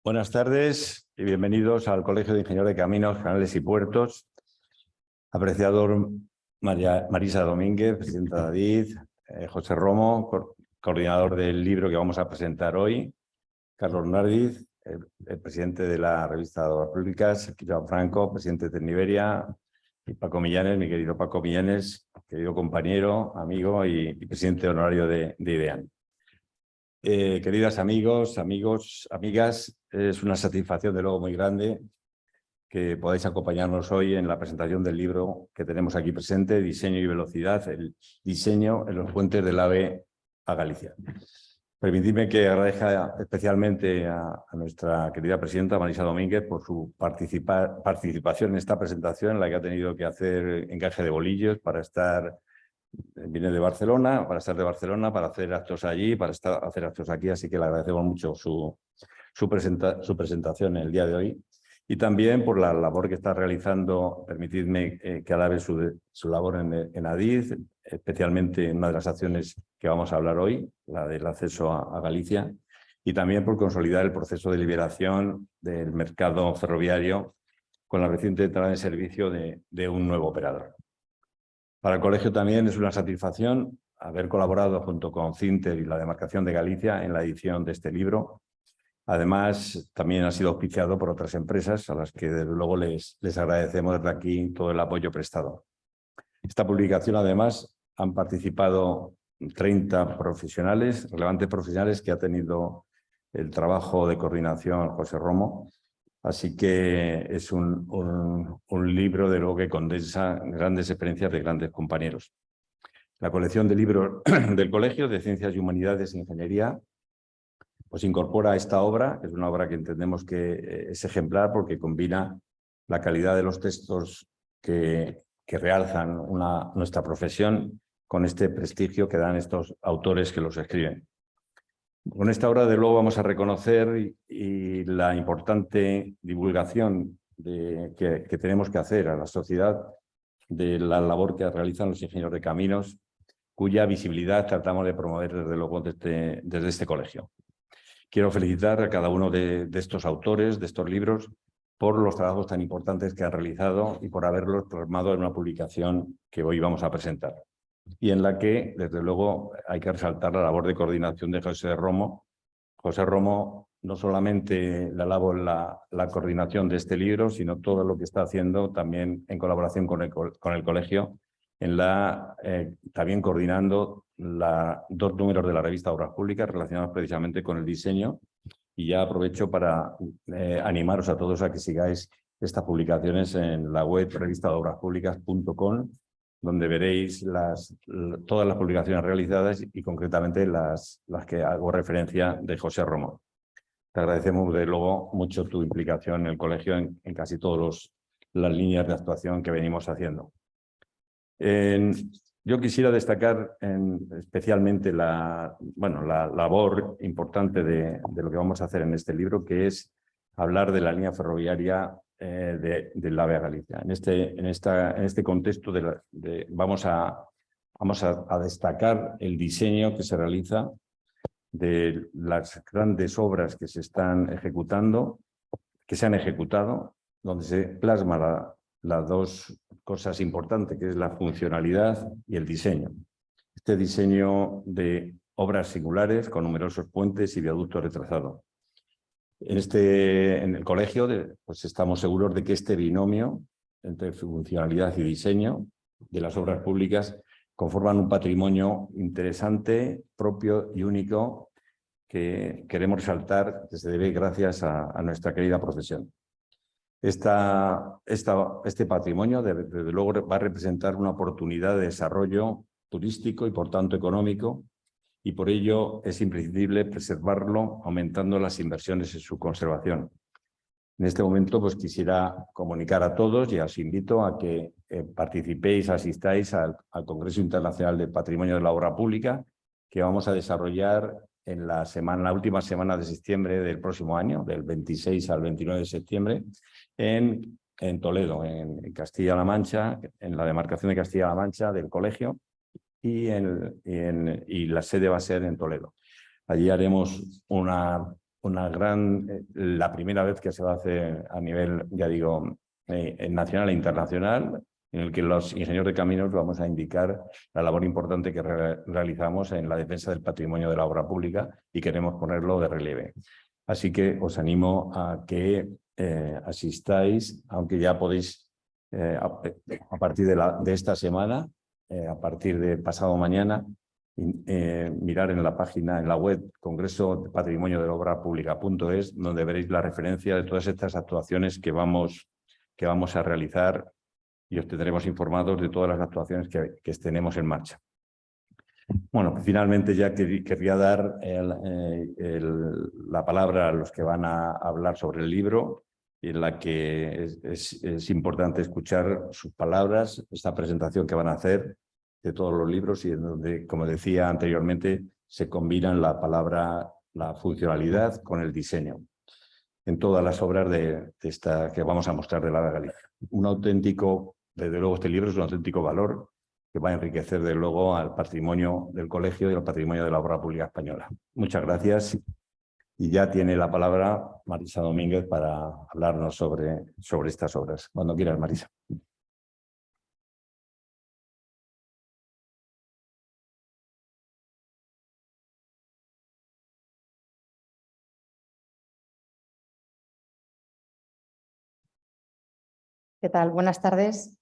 Buenas tardes y bienvenidos al Colegio de Ingenieros de Caminos, Canales y Puertos. Apreciador Marisa Domínguez, presidenta de ADIZ, José Romo, coordinador del libro que vamos a presentar hoy, Carlos Nardiz, el presidente de la revista de Obras Públicas, Joan Franco, presidente de Tecniberia, y Paco Millanes, mi querido Paco Millanes, querido compañero, amigo y presidente honorario de IDEAN. Queridas amigas, es una satisfacción de luego muy grande que podáis acompañarnos hoy en la presentación del libro que tenemos aquí presente, Diseño y Velocidad, el diseño en los puentes del AVE a Galicia. Permitidme que agradezca especialmente a nuestra querida presidenta Marisa Domínguez por su participación en esta presentación, en la que ha tenido que hacer encaje de bolillos para estar. Viene de Barcelona, para estar de Barcelona, para hacer actos allí, para hacer actos aquí, así que le agradecemos mucho su presentación el día de hoy. Y también por la labor que está realizando, permitidme que alabe su labor en ADIZ, especialmente en una de las acciones que vamos a hablar hoy, la del acceso a Galicia, y también por consolidar el proceso de liberación del mercado ferroviario con la reciente entrada en servicio de un nuevo operador. Para el colegio también es una satisfacción haber colaborado junto con CINTER y la Demarcación de Galicia en la edición de este libro. Además, también ha sido auspiciado por otras empresas a las que desde luego les agradecemos desde aquí todo el apoyo prestado. Esta publicación, además, han participado 30 profesionales, relevantes profesionales, que ha tenido el trabajo de coordinación José Romo. Así que es un libro, de luego, que condensa grandes experiencias de grandes compañeros. La colección de libros del Colegio de Ciencias y Humanidades e Ingeniería pues incorpora esta obra, que es una obra que entendemos que es ejemplar porque combina la calidad de los textos que realzan nuestra profesión con este prestigio que dan estos autores que los escriben. Con esta obra, de luego, vamos a reconocer y la importante divulgación que tenemos que hacer a la sociedad de la labor que realizan los ingenieros de caminos, cuya visibilidad tratamos de promover desde luego desde este colegio. Quiero felicitar a cada uno de estos autores, de estos libros, por los trabajos tan importantes que han realizado y por haberlos plasmado en una publicación que hoy vamos a presentar, y en la que, desde luego, hay que resaltar la labor de coordinación de José Romo. José Romo no solamente la coordinación de este libro, sino todo lo que está haciendo también en colaboración con el colegio, también coordinando dos números de la revista Obras Públicas relacionados precisamente con el diseño. Y ya aprovecho para animaros a todos a que sigáis estas publicaciones en la web revistadobraspublicas.com, donde veréis todas las publicaciones realizadas y concretamente las que hago referencia de José Romo. Te agradecemos de luego mucho tu implicación en el colegio en casi todas las líneas de actuación que venimos haciendo. Yo quisiera destacar especialmente la labor importante de lo que vamos a hacer en este libro, que es hablar de la línea ferroviaria del AVE a Galicia. En este contexto vamos a destacar el diseño que se realiza de las grandes obras que se han ejecutado, donde se plasma las dos cosas importantes, que es la funcionalidad y el diseño. Este diseño de obras singulares con numerosos puentes y viaductos retrasados. En el colegio pues estamos seguros de que este binomio entre funcionalidad y diseño de las obras públicas conforman un patrimonio interesante, propio y único, que queremos resaltar que se debe gracias a nuestra querida profesión. Este patrimonio, desde luego, va a representar una oportunidad de desarrollo turístico y, por tanto, económico, y por ello es imprescindible preservarlo, aumentando las inversiones en su conservación. En este momento, pues quisiera comunicar a todos y os invito a que participéis, asistáis al Congreso Internacional del Patrimonio de la Obra Pública, que vamos a desarrollar en la última semana de septiembre del próximo año, del 26 al 29 de septiembre, en Toledo, en Castilla-La Mancha, en la demarcación de Castilla-La Mancha del colegio, y la sede va a ser en Toledo. Allí haremos una la primera vez que se va a hacer a nivel, ya digo, nacional e internacional, en el que los ingenieros de caminos vamos a indicar la labor importante que realizamos en la defensa del patrimonio de la obra pública y queremos ponerlo de relieve. Así que os animo a que asistáis, aunque ya podéis, a partir de esta semana, a partir de pasado mañana, mirar en la página, en la web Congreso de Patrimonio de la Obra Pública.es, donde veréis la referencia de todas estas actuaciones que vamos a realizar y os tendremos informados de todas las actuaciones que tenemos en marcha. Bueno, finalmente ya querría dar la palabra a los que van a hablar sobre el libro, en la que es importante escuchar sus palabras, esta presentación que van a hacer de todos los libros y en donde, como decía anteriormente, se combinan la funcionalidad con el diseño en todas las obras que vamos a mostrar de la Galicia. Desde luego este libro es un auténtico valor que va a enriquecer desde luego al patrimonio del colegio y al patrimonio de la obra pública española. Muchas gracias. Y ya tiene la palabra Marisa Domínguez para hablarnos sobre estas obras. Cuando quieras, Marisa. ¿Qué tal? Buenas tardes.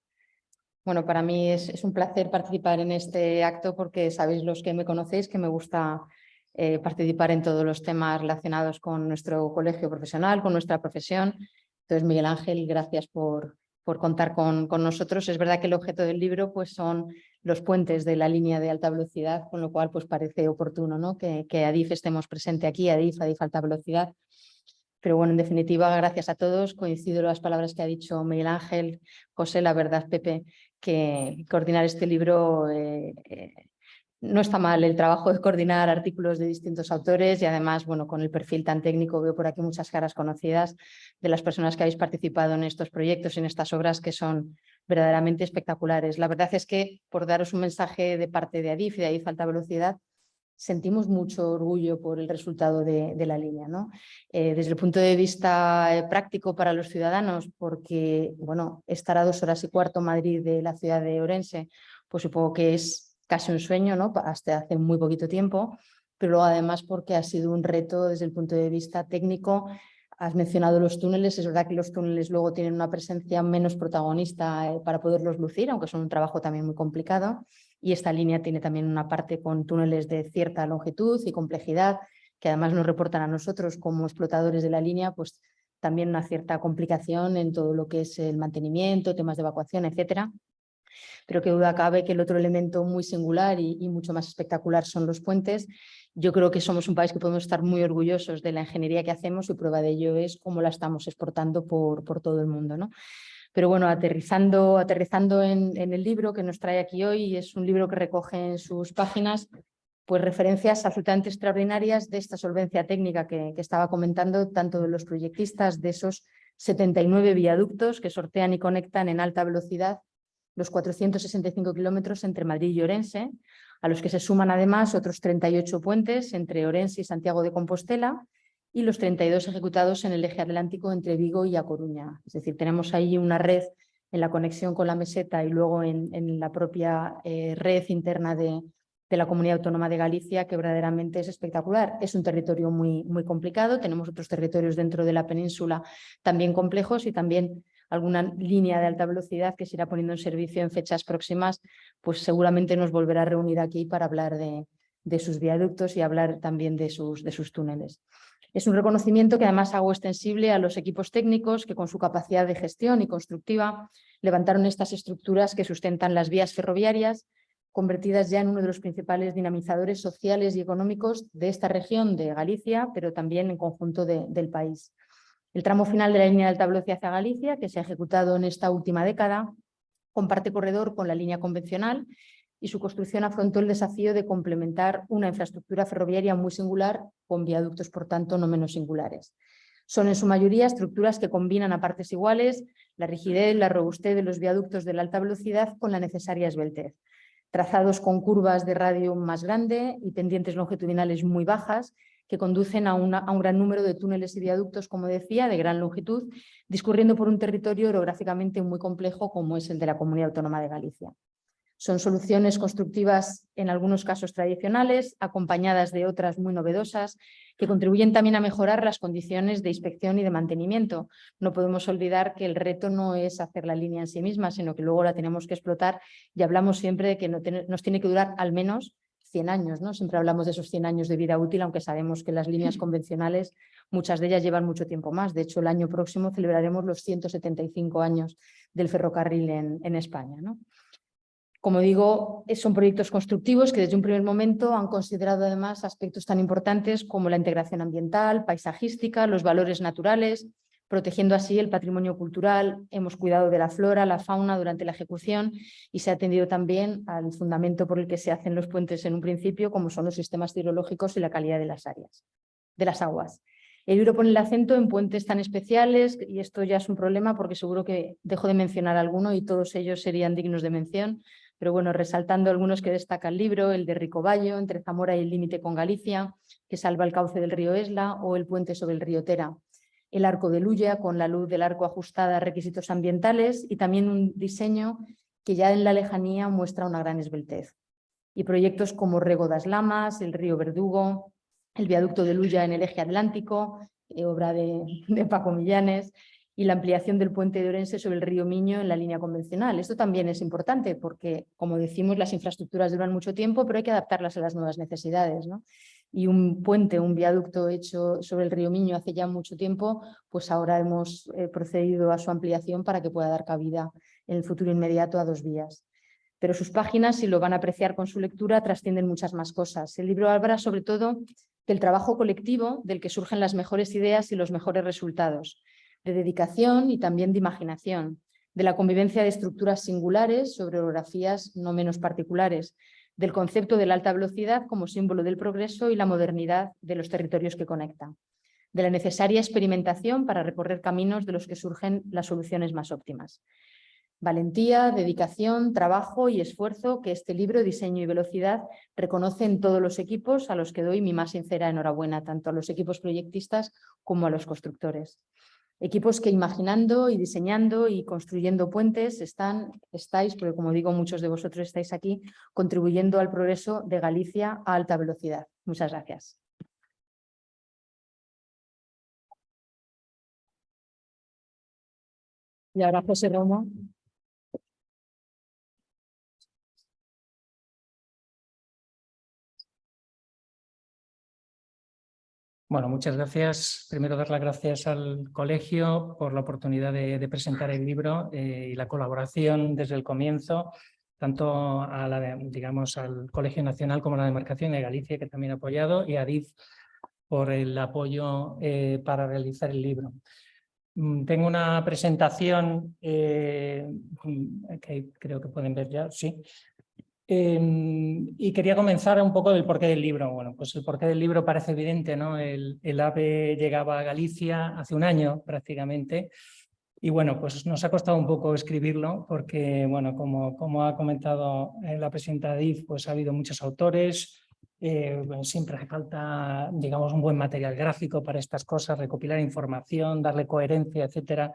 Bueno, para mí es un placer participar en este acto porque sabéis los que me conocéis que me gusta participar en todos los temas relacionados con nuestro colegio profesional, con nuestra profesión. Entonces, Miguel Ángel, gracias por contar con nosotros. Es verdad que el objeto del libro pues, son los puentes de la línea de alta velocidad, con lo cual pues, parece oportuno, ¿no? que ADIF estemos presente aquí, ADIF Alta Velocidad. Pero bueno, en definitiva, gracias a todos. Coincido en las palabras que ha dicho Miguel Ángel, José, la verdad, Pepe, que coordinar este libro no está mal el trabajo de coordinar artículos de distintos autores y además, bueno, con el perfil tan técnico veo por aquí muchas caras conocidas de las personas que habéis participado en estos proyectos, en estas obras que son verdaderamente espectaculares. La verdad es que, por daros un mensaje de parte de ADIF y de ADIF Alta Velocidad, sentimos mucho orgullo por el resultado de la línea, ¿no? Desde el punto de vista práctico para los ciudadanos, porque bueno, estar a 2 horas y cuarto Madrid de la ciudad de Orense, pues supongo que es casi un sueño, ¿no? Hasta hace muy poquito tiempo, pero luego además porque ha sido un reto desde el punto de vista técnico. Has mencionado los túneles, es verdad que los túneles luego tienen una presencia menos protagonista para poderlos lucir, aunque son un trabajo también muy complicado. Y esta línea tiene también una parte con túneles de cierta longitud y complejidad, que además nos reportan a nosotros como explotadores de la línea, pues también una cierta complicación en todo lo que es el mantenimiento, temas de evacuación, etcétera. Pero qué duda cabe que el otro elemento muy singular y mucho más espectacular son los puentes. Yo creo que somos un país que podemos estar muy orgullosos de la ingeniería que hacemos y prueba de ello es cómo la estamos exportando por todo el mundo, ¿no? Pero bueno, aterrizando en el libro que nos trae aquí hoy, es un libro que recoge en sus páginas pues referencias absolutamente extraordinarias de esta solvencia técnica que estaba comentando, tanto de los proyectistas de esos 79 viaductos que sortean y conectan en alta velocidad los 465 kilómetros entre Madrid y Orense, a los que se suman además otros 38 puentes entre Orense y Santiago de Compostela, y los 32 ejecutados en el eje atlántico entre Vigo y A Coruña. Es decir, tenemos ahí una red en la conexión con la meseta y luego en la propia red interna de la Comunidad Autónoma de Galicia, que verdaderamente es espectacular. Es un territorio muy, muy complicado, tenemos otros territorios dentro de la península también complejos y también alguna línea de alta velocidad que se irá poniendo en servicio en fechas próximas, pues seguramente nos volverá a reunir aquí para hablar de sus viaductos y hablar también de sus túneles. Es un reconocimiento que además hago extensible a los equipos técnicos que con su capacidad de gestión y constructiva levantaron estas estructuras que sustentan las vías ferroviarias, convertidas ya en uno de los principales dinamizadores sociales y económicos de esta región de Galicia, pero también en conjunto del país. El tramo final de la línea de alta velocidad hacia Galicia, que se ha ejecutado en esta última década, comparte corredor con la línea convencional y su construcción afrontó el desafío de complementar una infraestructura ferroviaria muy singular con viaductos, por tanto, no menos singulares. Son en su mayoría estructuras que combinan a partes iguales la rigidez, la robustez de los viaductos de la alta velocidad con la necesaria esbeltez. Trazados con curvas de radio más grande y pendientes longitudinales muy bajas, que conducen a un gran número de túneles y viaductos, como decía, de gran longitud, discurriendo por un territorio orográficamente muy complejo como es el de la Comunidad Autónoma de Galicia. Son soluciones constructivas en algunos casos tradicionales, acompañadas de otras muy novedosas, que contribuyen también a mejorar las condiciones de inspección y de mantenimiento. No podemos olvidar que el reto no es hacer la línea en sí misma, sino que luego la tenemos que explotar, y hablamos siempre de que nos tiene que durar al menos 100 años, ¿no? Siempre hablamos de esos 100 años de vida útil, aunque sabemos que las líneas convencionales, muchas de ellas llevan mucho tiempo más. De hecho, el año próximo celebraremos los 175 años del ferrocarril en España, ¿no? Como digo, son proyectos constructivos que desde un primer momento han considerado además aspectos tan importantes como la integración ambiental, paisajística, los valores naturales, protegiendo así el patrimonio cultural. Hemos cuidado de la flora, la fauna durante la ejecución y se ha atendido también al fundamento por el que se hacen los puentes en un principio, como son los sistemas hidrológicos y la calidad de las aguas. El libro pone el acento en puentes tan especiales y esto ya es un problema porque seguro que dejo de mencionar alguno y todos ellos serían dignos de mención. Pero bueno, resaltando algunos que destaca el libro, el de Ricoballo, entre Zamora y el límite con Galicia, que salva el cauce del río Esla, o el puente sobre el río Tera. El arco de Luya, con la luz del arco ajustada a requisitos ambientales, y también un diseño que ya en la lejanía muestra una gran esbeltez. Y proyectos como Rego das Lamas, el río Verdugo, el viaducto de Luya en el eje atlántico, obra de Paco Millanes, y la ampliación del puente de Orense sobre el río Miño en la línea convencional. Esto también es importante porque, como decimos, las infraestructuras duran mucho tiempo, pero hay que adaptarlas a las nuevas necesidades, ¿no? Y un puente, un viaducto hecho sobre el río Miño hace ya mucho tiempo, pues ahora hemos procedido a su ampliación para que pueda dar cabida en el futuro inmediato a 2 vías. Pero sus páginas, si lo van a apreciar con su lectura, trascienden muchas más cosas. El libro habla sobre todo del trabajo colectivo del que surgen las mejores ideas y los mejores resultados, de dedicación y también de imaginación, de la convivencia de estructuras singulares sobre orografías no menos particulares, del concepto de la alta velocidad como símbolo del progreso y la modernidad de los territorios que conectan, de la necesaria experimentación para recorrer caminos de los que surgen las soluciones más óptimas. Valentía, dedicación, trabajo y esfuerzo que este libro, Diseño y Velocidad, reconoce en todos los equipos, a los que doy mi más sincera enhorabuena, tanto a los equipos proyectistas como a los constructores. Equipos que imaginando y diseñando y construyendo puentes estáis, porque como digo, muchos de vosotros estáis aquí, contribuyendo al progreso de Galicia a alta velocidad. Muchas gracias. Y ahora José Romo. Bueno, muchas gracias. Primero, dar las gracias al colegio por la oportunidad de presentar el libro y la colaboración desde el comienzo, tanto a al Colegio Nacional como a la Demarcación de Galicia, que también ha apoyado, y a DIF por el apoyo para realizar el libro. Tengo una presentación que creo que pueden ver ya, sí. Y quería comenzar un poco del porqué del libro. Bueno, pues el porqué del libro parece evidente, ¿no? El AVE llegaba a Galicia hace un año prácticamente y bueno, pues nos ha costado un poco escribirlo porque, bueno, como ha comentado la presidenta DIF, pues ha habido muchos autores, bueno, siempre hace falta, digamos, un buen material gráfico para estas cosas, recopilar información, darle coherencia, etcétera.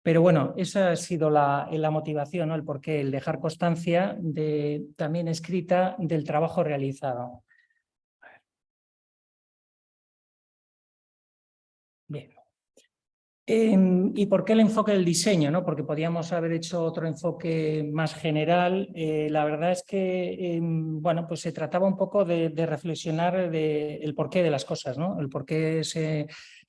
Pero bueno, esa ha sido la motivación, ¿no? El porqué, el dejar constancia también escrita del trabajo realizado. Bien. ¿Y por qué el enfoque del diseño, ¿no? Porque podíamos haber hecho otro enfoque más general. La verdad es que bueno, pues se trataba un poco de reflexionar el porqué de las cosas, ¿no? El porqué se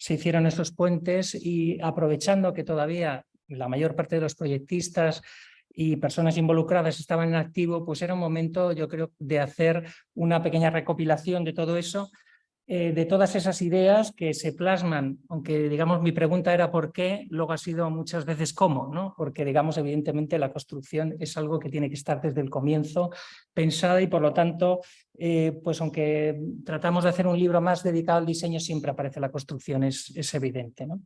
hicieron esos puentes y aprovechando que todavía la mayor parte de los proyectistas y personas involucradas estaban en activo, pues era un momento, yo creo, de hacer una pequeña recopilación de todo eso, de todas esas ideas que se plasman, aunque digamos mi pregunta era por qué, luego ha sido muchas veces cómo, ¿no? Porque digamos evidentemente la construcción es algo que tiene que estar desde el comienzo pensada y por lo tanto, pues aunque tratamos de hacer un libro más dedicado al diseño, siempre aparece la construcción, es evidente, ¿no?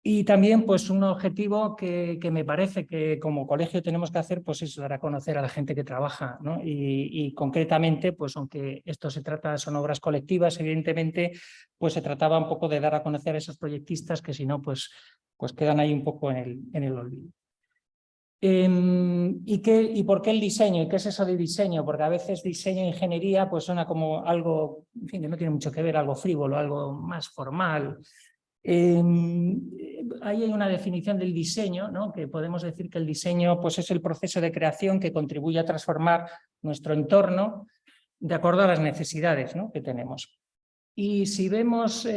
Y también pues un objetivo que me parece que como colegio tenemos que hacer pues es dar a conocer a la gente que trabaja, ¿no? Y concretamente, pues aunque esto son obras colectivas, evidentemente, pues se trataba un poco de dar a conocer a esos proyectistas que si no, pues quedan ahí un poco en el olvido. ¿Y por qué el diseño? ¿Y qué es eso de diseño? Porque a veces diseño e ingeniería pues suena como algo, en fin, que no tiene mucho que ver, algo frívolo, algo más formal. Ahí hay una definición del diseño, ¿no? Que podemos decir que el diseño pues, es el proceso de creación que contribuye a transformar nuestro entorno de acuerdo a las necesidades, ¿no? que tenemos. Y si vemos,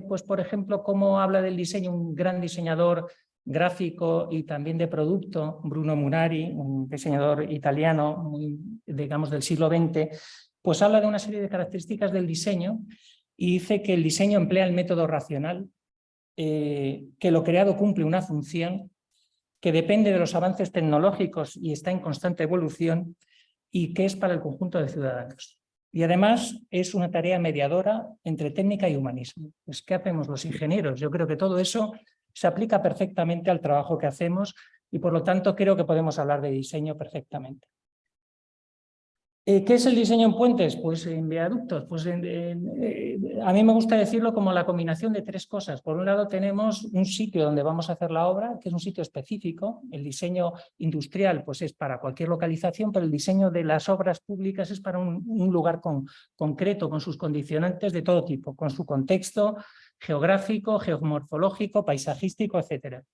pues, por ejemplo, cómo habla del diseño un gran diseñador gráfico y también de producto, Bruno Munari, un diseñador italiano, muy, digamos, del siglo XX, pues habla de una serie de características del diseño y dice que el diseño emplea el método racional, que lo creado cumple una función, que depende de los avances tecnológicos y está en constante evolución y que es para el conjunto de ciudadanos. Y además es una tarea mediadora entre técnica y humanismo. Pues, ¿qué hacemos los ingenieros? Yo creo que todo eso se aplica perfectamente al trabajo que hacemos y por lo tanto creo que podemos hablar de diseño perfectamente. ¿Qué es el diseño en puentes? Pues en viaductos. Pues a mí me gusta decirlo como la combinación de tres cosas. Por un lado tenemos un sitio donde vamos a hacer la obra, que es un sitio específico. El diseño industrial pues es para cualquier localización, pero el diseño de las obras públicas es para un lugar concreto, con sus condicionantes de todo tipo, con su contexto geográfico, geomorfológico, paisajístico, etcétera.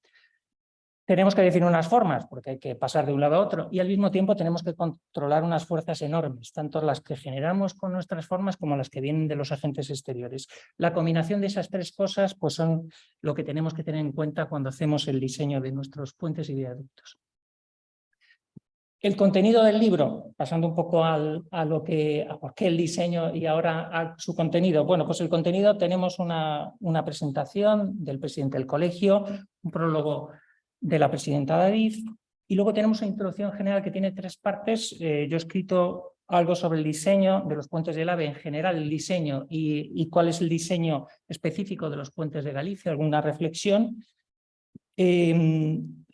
Tenemos que definir unas formas, porque hay que pasar de un lado a otro, y al mismo tiempo tenemos que controlar unas fuerzas enormes, tanto las que generamos con nuestras formas como las que vienen de los agentes exteriores. La combinación de esas tres cosas pues, son lo que tenemos que tener en cuenta cuando hacemos el diseño de nuestros puentes y viaductos. El contenido del libro, pasando un poco a por qué el diseño y ahora a su contenido. Bueno, pues el contenido tenemos una presentación del presidente del colegio, un prólogo de la presidenta David, y luego tenemos una introducción general que tiene tres partes. Yo he escrito algo sobre el diseño de los puentes del AVE, en general el diseño y cuál es el diseño específico de los puentes de Galicia, alguna reflexión.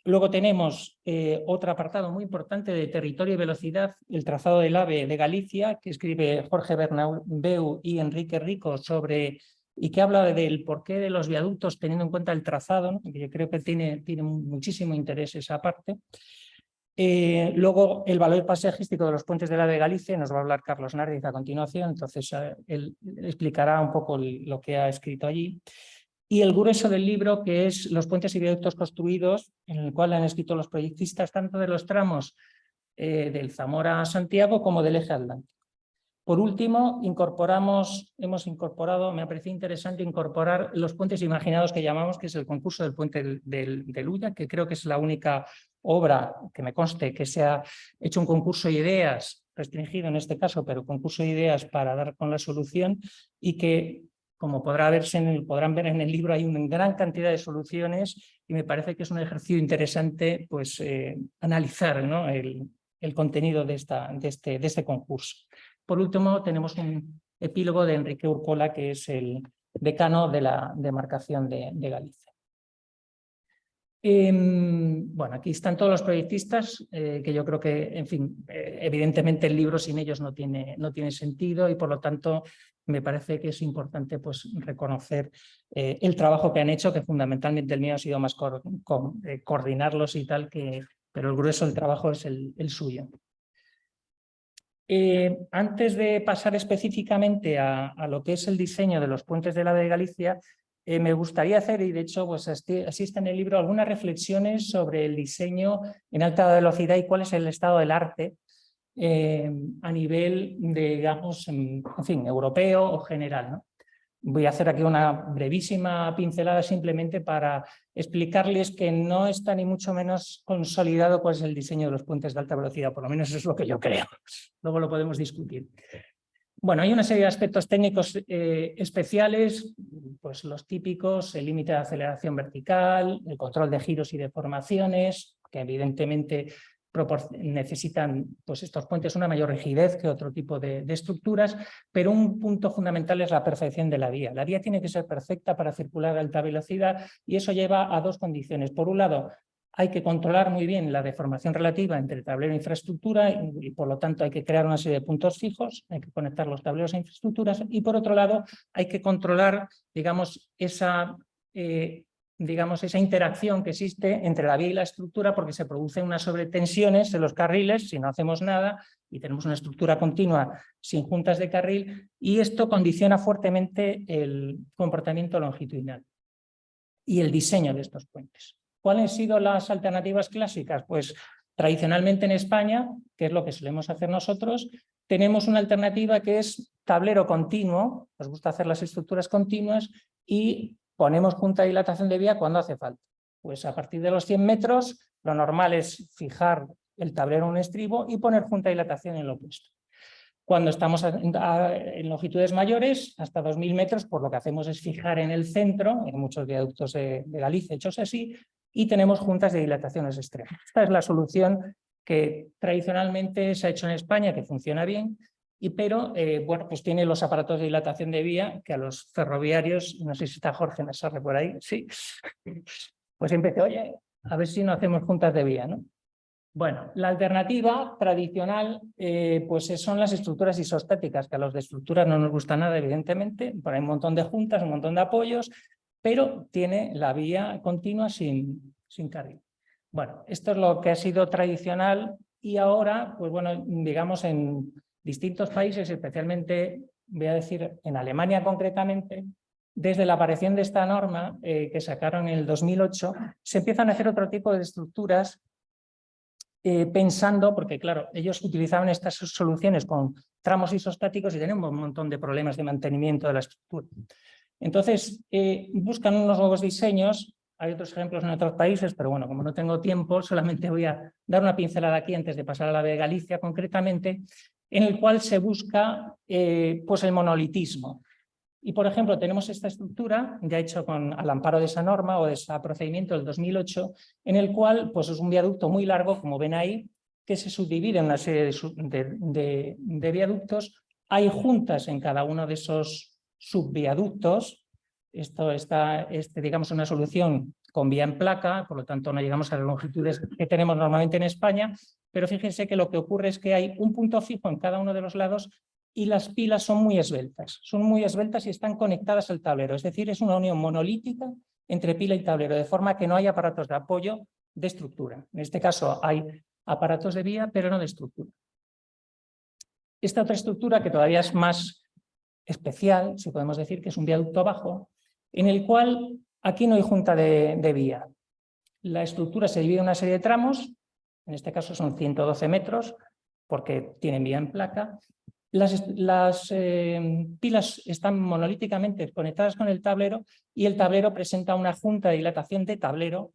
Luego tenemos otro apartado muy importante de territorio y velocidad, el trazado del AVE de Galicia, que escribe Jorge Bernabeu y Enrique Rico sobre y que habla del porqué de los viaductos teniendo en cuenta el trazado, ¿no? Que yo creo que tiene muchísimo interés esa parte. Luego el valor paisajístico de los puentes del AVE de Galicia, nos va a hablar Carlos Nardiz a continuación, entonces él explicará un poco lo que ha escrito allí. Y el grueso del libro, que es los puentes y viaductos construidos, en el cual han escrito los proyectistas tanto de los tramos del Zamora a Santiago como del eje atlántico. Por último, hemos incorporado, me ha parecido interesante incorporar los puentes imaginados que llamamos, que es el concurso del puente del Ulla, que creo que es la única obra que me conste que se ha hecho un concurso de ideas, restringido en este caso, pero concurso de ideas para dar con la solución y que, como podrán ver en el libro, hay una gran cantidad de soluciones y me parece que es un ejercicio interesante pues, analizar, ¿no? el contenido de este concurso. Por último, tenemos un epílogo de Enrique Urcola, que es el decano de la demarcación de Galicia. Bueno, aquí están todos los proyectistas, que yo creo que, en fin, evidentemente el libro sin ellos no tiene sentido y por lo tanto me parece que es importante pues, reconocer el trabajo que han hecho, que fundamentalmente el mío ha sido más coordinarlos y tal, pero el grueso del trabajo es el suyo. Antes de pasar específicamente a lo que es el diseño de los puentes del AVE de Galicia, me gustaría hacer, y de hecho pues así está en el libro, algunas reflexiones sobre el diseño en alta velocidad y cuál es el estado del arte a nivel, digamos, en fin, europeo o general, ¿no? Voy a hacer aquí una brevísima pincelada simplemente para explicarles que no está ni mucho menos consolidado cuál es el diseño de los puentes de alta velocidad, por lo menos eso es lo que yo creo. Luego lo podemos discutir. Bueno, hay una serie de aspectos técnicos especiales, pues los típicos, el límite de aceleración vertical, el control de giros y deformaciones, que evidentemente necesitan pues, estos puentes una mayor rigidez que otro tipo de estructuras, pero un punto fundamental es la perfección de la vía. La vía tiene que ser perfecta para circular a alta velocidad y eso lleva a dos condiciones. Por un lado, hay que controlar muy bien la deformación relativa entre tablero e infraestructura y por lo tanto hay que crear una serie de puntos fijos, hay que conectar los tableros a infraestructuras y por otro lado hay que controlar, digamos, esa interacción que existe entre la vía y la estructura porque se producen unas sobretensiones en los carriles si no hacemos nada y tenemos una estructura continua sin juntas de carril y esto condiciona fuertemente el comportamiento longitudinal y el diseño de estos puentes. ¿Cuáles han sido las alternativas clásicas? Pues tradicionalmente en España, que es lo que solemos hacer nosotros, tenemos una alternativa que es tablero continuo, nos gusta hacer las estructuras continuas y ponemos junta de dilatación de vía cuando hace falta. Pues a partir de los 100 metros lo normal es fijar el tablero en un estribo y poner junta de dilatación en lo opuesto. Cuando estamos en longitudes mayores, hasta 2000 metros, pues lo que hacemos es fijar en el centro, en muchos viaductos de Galicia hechos así, y tenemos juntas de dilataciones extremas. Esta es la solución que tradicionalmente se ha hecho en España, que funciona bien, pero bueno, pues tiene los aparatos de dilatación de vía que a los ferroviarios, no sé si está Jorge Nassarre por ahí, sí, pues empecé, oye, a ver si no hacemos juntas de vía, ¿no? Bueno, la alternativa tradicional pues son las estructuras isostáticas, que a los de estructuras no nos gusta nada, evidentemente, pero hay un montón de juntas, un montón de apoyos, pero tiene la vía continua sin carril. Bueno, esto es lo que ha sido tradicional y ahora, pues bueno, digamos en distintos países, especialmente, voy a decir, en Alemania concretamente, desde la aparición de esta norma que sacaron en el 2008, se empiezan a hacer otro tipo de estructuras pensando, porque claro, ellos utilizaban estas soluciones con tramos isostáticos y tenemos un montón de problemas de mantenimiento de la estructura. Entonces, buscan unos nuevos diseños, hay otros ejemplos en otros países, pero bueno, como no tengo tiempo, solamente voy a dar una pincelada aquí antes de pasar a la de Galicia concretamente, en el cual se busca pues el monolitismo. Y, por ejemplo, tenemos esta estructura, ya hecho al amparo de esa norma o de ese procedimiento del 2008, en el cual pues, es un viaducto muy largo, como ven ahí, que se subdivide en una serie de viaductos. Hay juntas en cada uno de esos subviaductos. Esto está, digamos, una solución con vía en placa, por lo tanto no llegamos a las longitudes que tenemos normalmente en España, pero fíjense que lo que ocurre es que hay un punto fijo en cada uno de los lados y las pilas son muy esbeltas y están conectadas al tablero, es decir, es una unión monolítica entre pila y tablero, de forma que no hay aparatos de apoyo de estructura. En este caso hay aparatos de vía, pero no de estructura. Esta otra estructura, que todavía es más especial, si podemos decir, que es un viaducto bajo, en el cual aquí no hay junta de vía. La estructura se divide en una serie de tramos, en este caso son 112 metros, porque tienen vía en placa. Las pilas están monolíticamente conectadas con el tablero y el tablero presenta una junta de dilatación de tablero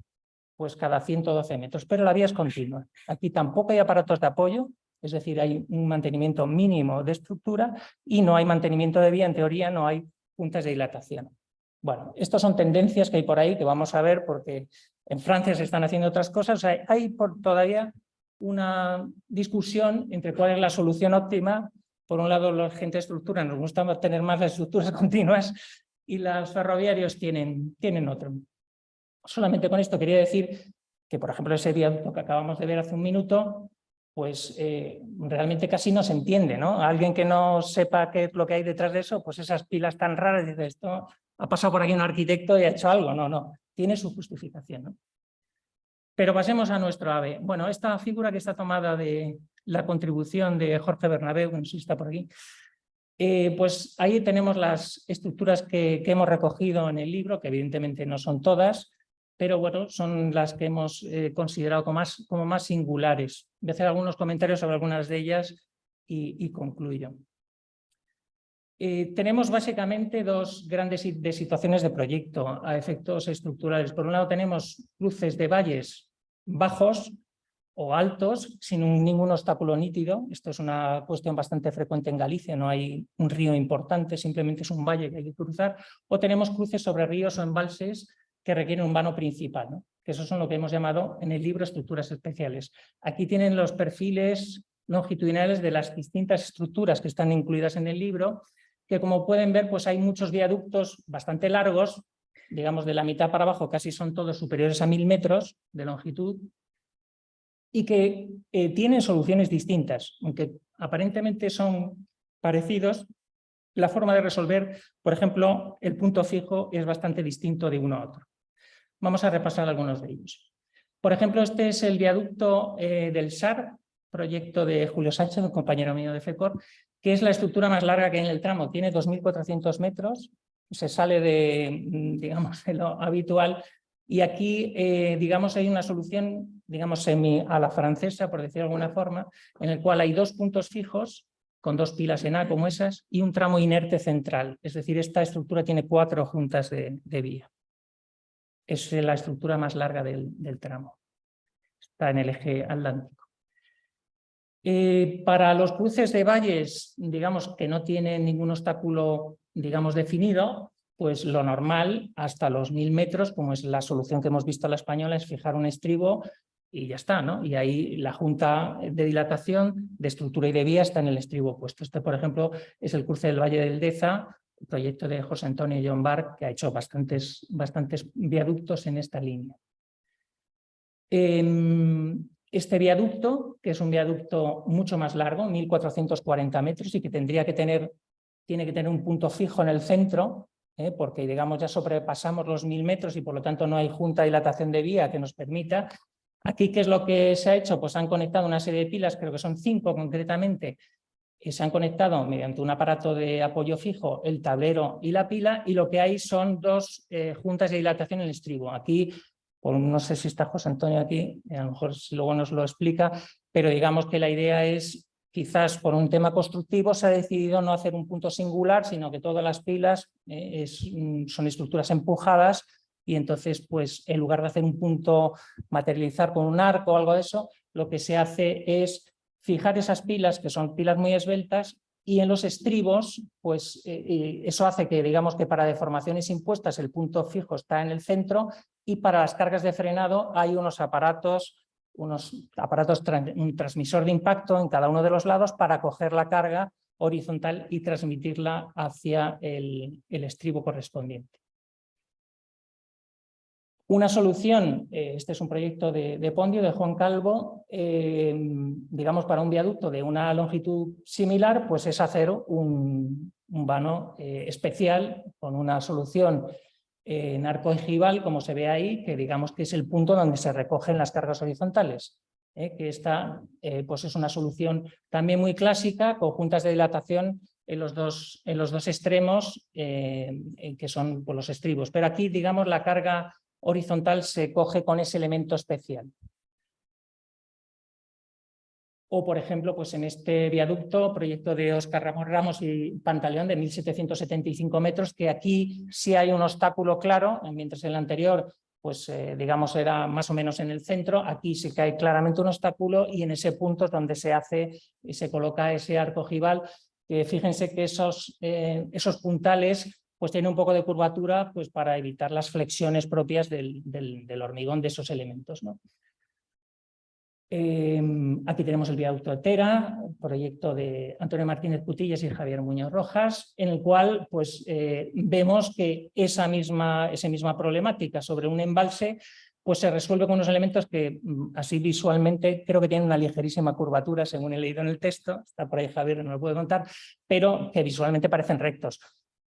pues cada 112 metros, pero la vía es continua. Aquí tampoco hay aparatos de apoyo, es decir, hay un mantenimiento mínimo de estructura y no hay mantenimiento de vía, en teoría no hay juntas de dilatación. Bueno, estas son tendencias que hay por ahí que vamos a ver porque en Francia se están haciendo otras cosas, o sea, hay todavía una discusión entre cuál es la solución óptima. Por un lado, la gente de estructura nos gusta tener más las estructuras continuas y los ferroviarios tienen otro. Solamente con esto quería decir que, por ejemplo, ese viaducto que acabamos de ver hace un minuto, pues realmente casi no se entiende, ¿no? Alguien que no sepa qué es lo que hay detrás de eso, pues esas pilas tan raras, dice, esto ha pasado por aquí un arquitecto y ha hecho algo. No, tiene su justificación, ¿no? Pero pasemos a nuestro AVE. Bueno, esta figura que está tomada de la contribución de Jorge Bernabeu, que no sé si está por aquí, pues ahí tenemos las estructuras que hemos recogido en el libro, que evidentemente no son todas, pero bueno, son las que hemos considerado como más singulares. Voy a hacer algunos comentarios sobre algunas de ellas y concluyo. Tenemos básicamente dos grandes situaciones de proyecto a efectos estructurales. Por un lado tenemos cruces de valles bajos o altos, sin ningún obstáculo nítido. Esto es una cuestión bastante frecuente en Galicia, no hay un río importante, simplemente es un valle que hay que cruzar. O tenemos cruces sobre ríos o embalses que requieren un vano principal, ¿no? que esos son lo que hemos llamado en el libro estructuras especiales. Aquí tienen los perfiles longitudinales de las distintas estructuras que están incluidas en el libro, que como pueden ver, pues hay muchos viaductos bastante largos, digamos de la mitad para abajo casi son todos superiores a 1000 metros de longitud, y que tienen soluciones distintas, aunque aparentemente son parecidos. La forma de resolver, por ejemplo, el punto fijo es bastante distinto de uno a otro. Vamos a repasar algunos de ellos. Por ejemplo, este es el viaducto del SAR, proyecto de Julio Sánchez, un compañero mío de FECOR, que es la estructura más larga que hay en el tramo. Tiene 2.400 metros, se sale de, digamos, de lo habitual. Y aquí, digamos, hay una solución, digamos, semi a la francesa, por decirlo de alguna forma, en el cual hay 2 puntos fijos, con 2 pilas en A como esas, y un tramo inerte central. Es decir, esta estructura tiene 4 juntas de vía. Es la estructura más larga del tramo. Está en el eje atlántico. Para los cruces de valles, digamos que no tienen ningún obstáculo, digamos, definido, pues lo normal, hasta los 1000 metros, como es la solución que hemos visto a la española, es fijar un estribo y ya está, ¿no? Y ahí la junta de dilatación, de estructura y de vía está en el estribo opuesto. Este, por ejemplo, es el cruce del Valle del Deza, proyecto de José Antonio John Barr, que ha hecho bastantes viaductos en esta línea. Este viaducto, que es un viaducto mucho más largo, 1440 metros, y que tiene que tener un punto fijo en el centro, porque digamos ya sobrepasamos los 1000 metros y por lo tanto no hay junta de dilatación de vía que nos permita. Aquí, ¿qué es lo que se ha hecho? Pues han conectado una serie de pilas, creo que son 5 concretamente, se han conectado mediante un aparato de apoyo fijo, el tablero y la pila, y lo que hay son 2 juntas de dilatación en el estribo. Aquí, no sé si está José Antonio aquí, a lo mejor luego nos lo explica, pero digamos que la idea es, quizás por un tema constructivo, se ha decidido no hacer un punto singular, sino que todas las pilas son estructuras empujadas, y entonces, pues, en lugar de hacer un punto, materializar con un arco o algo de eso, lo que se hace es fijar esas pilas, que son pilas muy esbeltas, y en los estribos, pues eso hace que, digamos, que para deformaciones impuestas el punto fijo está en el centro, y para las cargas de frenado hay un transmisor de impacto en cada uno de los lados para coger la carga horizontal y transmitirla hacia el estribo correspondiente. Una solución, este es un proyecto de Pondio, de Juan Calvo, digamos para un viaducto de una longitud similar, pues es hacer un vano especial con una solución en arco ojival, como se ve ahí, que digamos que es el punto donde se recogen las cargas horizontales. Que esta pues es una solución también muy clásica, con juntas de dilatación en los dos extremos, que son pues, los estribos. Pero aquí, digamos, la carga horizontal se coge con ese elemento especial. O, por ejemplo, pues en este viaducto, proyecto de Óscar Ramón Ramos y Pantaleón, de 1775 metros, que aquí sí hay un obstáculo claro, mientras en el anterior, pues digamos, era más o menos en el centro. Aquí sí que hay claramente un obstáculo, y en ese punto es donde se coloca ese arco ojival. Fíjense que esos puntales pues tiene un poco de curvatura, pues para evitar las flexiones propias del hormigón de esos elementos, ¿no? Aquí tenemos el viaducto de Tera, proyecto de Antonio Martínez Putillas y Javier Muñoz Rojas, en el cual pues, vemos que esa misma problemática sobre un embalse pues se resuelve con unos elementos que así visualmente creo que tienen una ligerísima curvatura, según he leído en el texto, está por ahí Javier, no lo puede contar, pero que visualmente parecen rectos.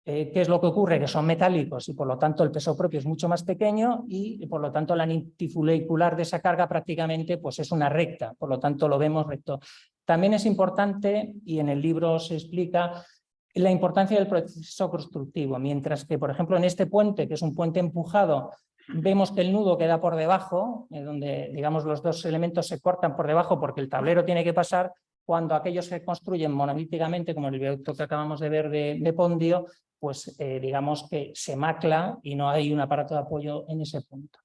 ¿Qué es lo que ocurre? Que son metálicos y por lo tanto el peso propio es mucho más pequeño, y por lo tanto la nitifulicular de esa carga prácticamente pues es una recta, por lo tanto lo vemos recto. También es importante, y en el libro se explica, la importancia del proceso constructivo, mientras que por ejemplo en este puente, que es un puente empujado, vemos que el nudo queda por debajo, donde digamos los dos elementos se cortan por debajo porque el tablero tiene que pasar. Cuando aquellos se construyen monolíticamente, como el viaducto que acabamos de ver de Pondio, pues digamos que se macla y no hay un aparato de apoyo en ese punto.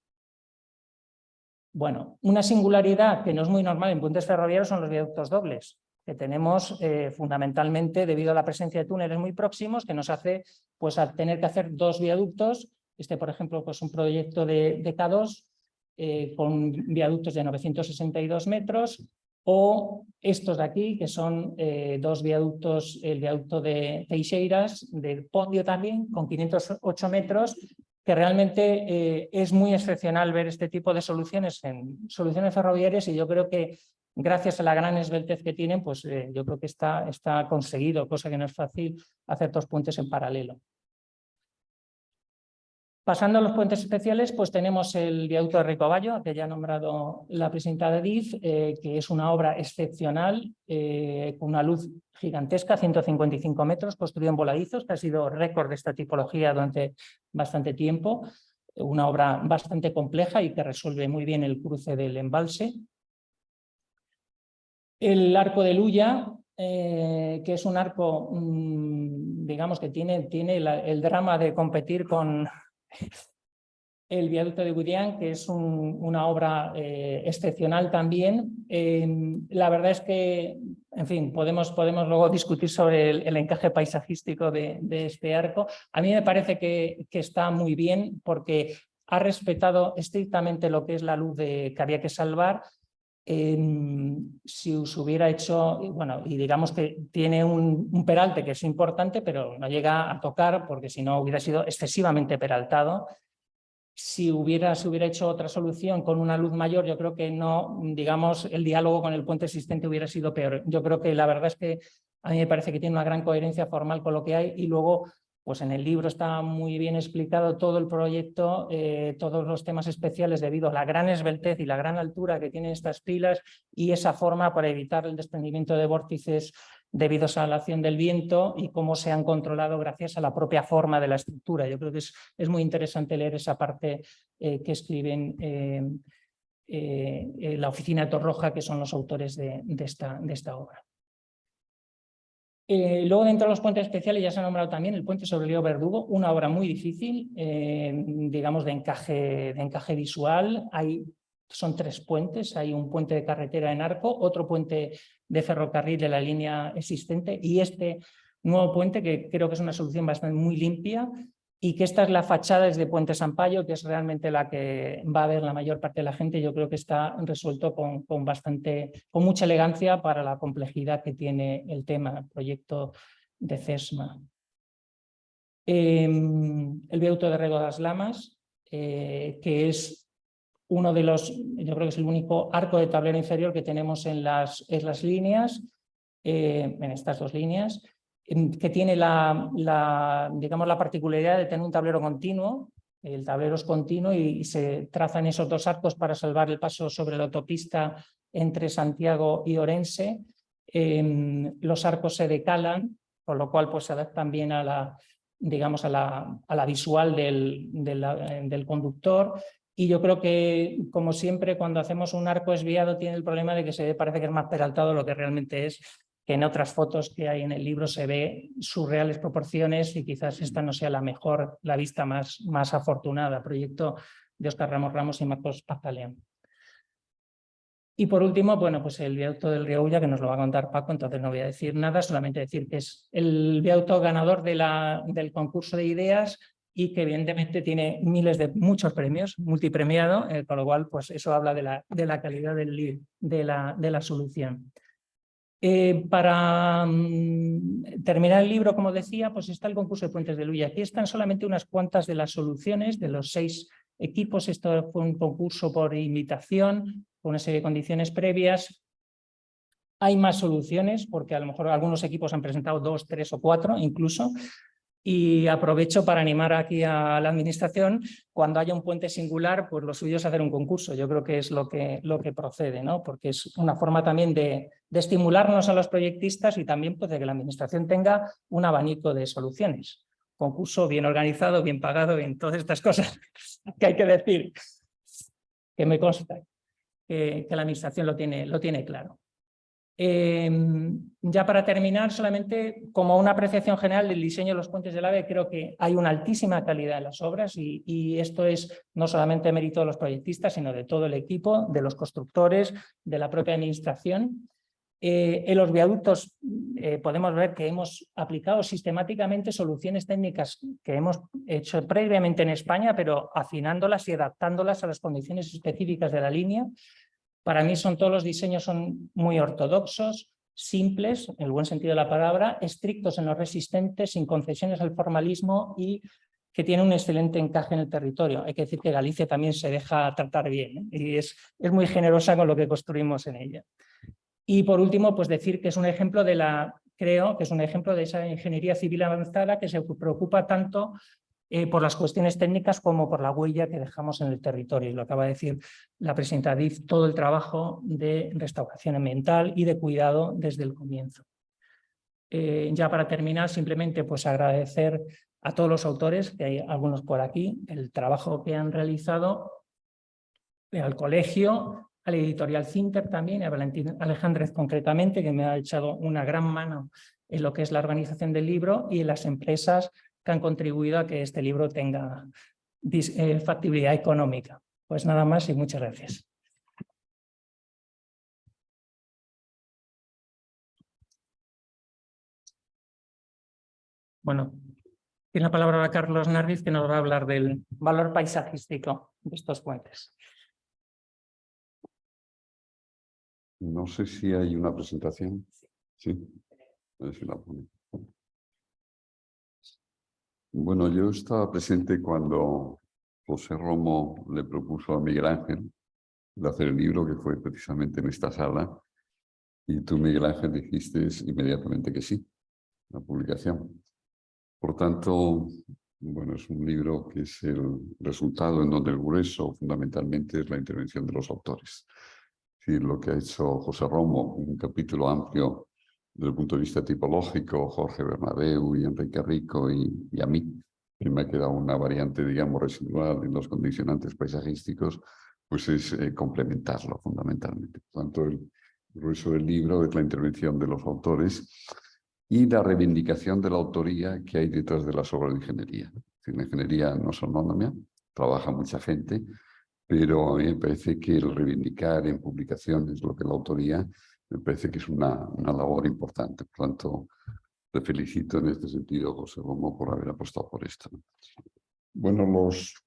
Bueno, una singularidad que no es muy normal en puentes ferroviarios son los viaductos dobles, que tenemos fundamentalmente debido a la presencia de túneles muy próximos, que nos hace pues, a tener que hacer 2 viaductos. Este, por ejemplo, pues un proyecto de K2, con viaductos de 962 metros, o estos de aquí, que son dos viaductos, el viaducto de Teixeiras, de Pondio también, con 508 metros, que realmente es muy excepcional ver este tipo de soluciones en soluciones ferroviarias, y yo creo que gracias a la gran esbeltez que tienen, pues yo creo que está conseguido, cosa que no es fácil, hacer dos puentes en paralelo. Pasando a los puentes especiales, pues tenemos el viaducto de Ricoballo, que ya ha nombrado la presidenta Edith, que es una obra excepcional, con una luz gigantesca, 155 metros, construido en voladizos, que ha sido récord de esta tipología durante bastante tiempo. Una obra bastante compleja y que resuelve muy bien el cruce del embalse. El arco de Luya, que es un arco, digamos que tiene el drama de competir con el viaducto de Gudían, que es una obra excepcional también. La verdad es que, en fin, podemos luego discutir sobre el encaje paisajístico de este arco. A mí me parece que está muy bien, porque ha respetado estrictamente lo que es la luz que había que salvar. Si se hubiera hecho, bueno, y digamos que tiene un peralte que es importante, pero no llega a tocar, porque si no hubiera sido excesivamente peraltado. Si se hubiera hecho otra solución con una luz mayor, yo creo que no, digamos, el diálogo con el puente existente hubiera sido peor. Yo creo que la verdad es que a mí me parece que tiene una gran coherencia formal con lo que hay, y luego pues en el libro está muy bien explicado todo el proyecto, todos los temas especiales debido a la gran esbeltez y la gran altura que tienen estas pilas, y esa forma para evitar el desprendimiento de vórtices debido a la acción del viento, y cómo se han controlado gracias a la propia forma de la estructura. Yo creo que es muy interesante leer esa parte que escriben la oficina de Torroja, que son los autores de esta obra. Luego, dentro de los puentes especiales, ya se ha nombrado también el puente sobre el río Verdugo, una obra muy difícil, digamos, de encaje visual. Son tres puentes: hay un puente de carretera en arco, otro puente de ferrocarril de la línea existente, y este nuevo puente, que creo que es una solución bastante muy limpia, y que esta es la fachada desde Puente Sampaio, que es realmente la que va a ver la mayor parte de la gente. Yo creo que está resuelto con mucha elegancia para la complejidad que tiene el proyecto de CESMA. El viaducto de Rego das Lamas, que es uno de los, yo creo que es el único arco de tablero inferior que tenemos en las líneas, en estas dos líneas, que tiene digamos, la particularidad de tener un tablero continuo. El tablero es continuo y se trazan esos dos arcos para salvar el paso sobre la autopista entre Santiago y Orense. Los arcos se decalan, con lo cual pues, se adaptan bien a la visual del conductor. Y yo creo que, como siempre, cuando hacemos un arco esviado, tiene el problema de que parece que es más peraltado de lo que realmente es, que en otras fotos que hay en el libro se ve sus reales proporciones, y quizás esta no sea la vista más afortunada. Proyecto de Óscar Ramos Ramos y Marcos Pazaleón. Y por último, bueno, pues el viaducto del río Ulla, que nos lo va a contar Paco, entonces no voy a decir nada, solamente decir que es el viaducto ganador del concurso de ideas, y que evidentemente tiene muchos premios, multipremiado, con lo cual pues eso habla de la calidad de la solución. Para terminar el libro, como decía, pues está el concurso de puentes de Luya. Aquí están solamente unas cuantas de las soluciones de los 6 equipos. Esto fue un concurso por invitación, con una serie de condiciones previas. Hay más soluciones, porque a lo mejor algunos equipos han presentado 2, 3 o 4 incluso. Y aprovecho para animar aquí a la administración: cuando haya un puente singular, pues lo suyo es hacer un concurso. Yo creo que es lo que procede, ¿no? Porque es una forma también de estimularnos a los proyectistas, y también pues, de que la administración tenga un abanico de soluciones. Concurso bien organizado, bien pagado, bien todas estas cosas que hay que decir, que me consta que la administración lo tiene claro. Ya para terminar, solamente como una apreciación general del diseño de los puentes del AVE, creo que hay una altísima calidad en las obras, y esto es no solamente mérito de los proyectistas, sino de todo el equipo, de los constructores, de la propia administración. En los viaductos podemos ver que hemos aplicado sistemáticamente soluciones técnicas que hemos hecho previamente en España, pero afinándolas y adaptándolas a las condiciones específicas de la línea. Para mí todos los diseños son muy ortodoxos, simples, en el buen sentido de la palabra, estrictos en lo resistente, sin concesiones al formalismo y que tiene un excelente encaje en el territorio. Hay que decir que Galicia también se deja tratar bien, y es muy generosa con lo que construimos en ella. Y por último, pues decir que es un ejemplo creo que es un ejemplo de esa ingeniería civil avanzada que se preocupa tanto por las cuestiones técnicas como por la huella que dejamos en el territorio. Y lo acaba de decir la presidenta Diz, todo el trabajo de restauración ambiental y de cuidado desde el comienzo. Ya para terminar, simplemente pues agradecer a todos los autores, que hay algunos por aquí, el trabajo que han realizado, al colegio, al editorial Cinter también, a Valentín Alejandrez concretamente, que me ha echado una gran mano en lo que es la organización del libro, y en las empresas que han contribuido a que este libro tenga factibilidad económica. Pues nada más y muchas gracias. Bueno, tiene la palabra ahora Carlos Nardiz, que nos va a hablar del valor paisajístico de estos puentes. No sé si hay una presentación. Sí, a ver si la pone. Bueno, yo estaba presente cuando José Romo le propuso a Miguel Ángel de hacer el libro, que fue precisamente en esta sala, y tú, Miguel Ángel, dijiste inmediatamente que sí, la publicación. Por tanto, bueno, es un libro que es el resultado en donde el grueso fundamentalmente es la intervención de los autores. Es decir, lo que ha hecho José Romo, un capítulo amplio desde el punto de vista tipológico, Jorge Bernabeu y Enrique Rico y a mí, que me ha quedado una variante, digamos, residual en los condicionantes paisajísticos, pues es complementarlo fundamentalmente. Por tanto, el grueso del libro es la intervención de los autores y la reivindicación de la autoría que hay detrás de las obras de ingeniería. Es decir, la ingeniería no es anónima, trabaja mucha gente, pero a mí me parece que el reivindicar en publicaciones lo que es la autoría, me parece que es una labor importante. Por tanto, te felicito en este sentido, José Romo, por haber apostado por esto. Bueno, los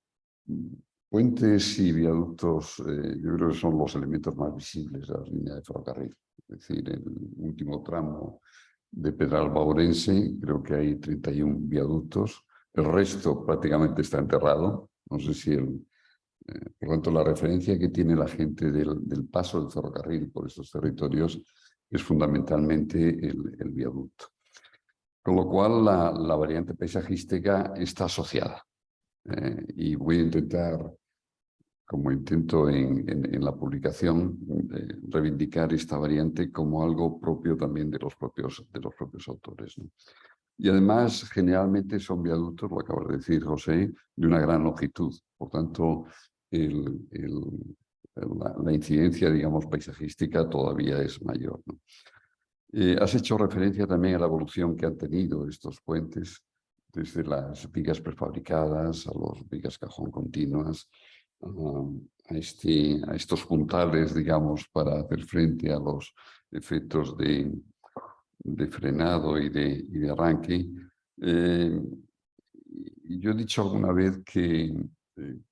puentes y viaductos, yo creo que son los elementos más visibles de la línea de ferrocarril. Es decir, el último tramo de Pedralba a Ourense, creo que hay 31 viaductos. El resto prácticamente está enterrado. No sé si por tanto, la referencia que tiene la gente del paso del ferrocarril por estos territorios es fundamentalmente el viaducto. Con lo cual, la variante paisajística está asociada. Y voy a intentar, como intento en la publicación, reivindicar esta variante como algo propio también de los propios autores, ¿no? Y además, generalmente son viaductos, lo acaba de decir José, de una gran longitud. Por tanto, la incidencia, digamos, paisajística todavía es mayor, ¿no? Has hecho referencia también a la evolución que han tenido estos puentes, desde las vigas prefabricadas a las vigas cajón continuas, a estos puntales, digamos, para hacer frente a los efectos de frenado y de arranque. Y yo he dicho alguna vez que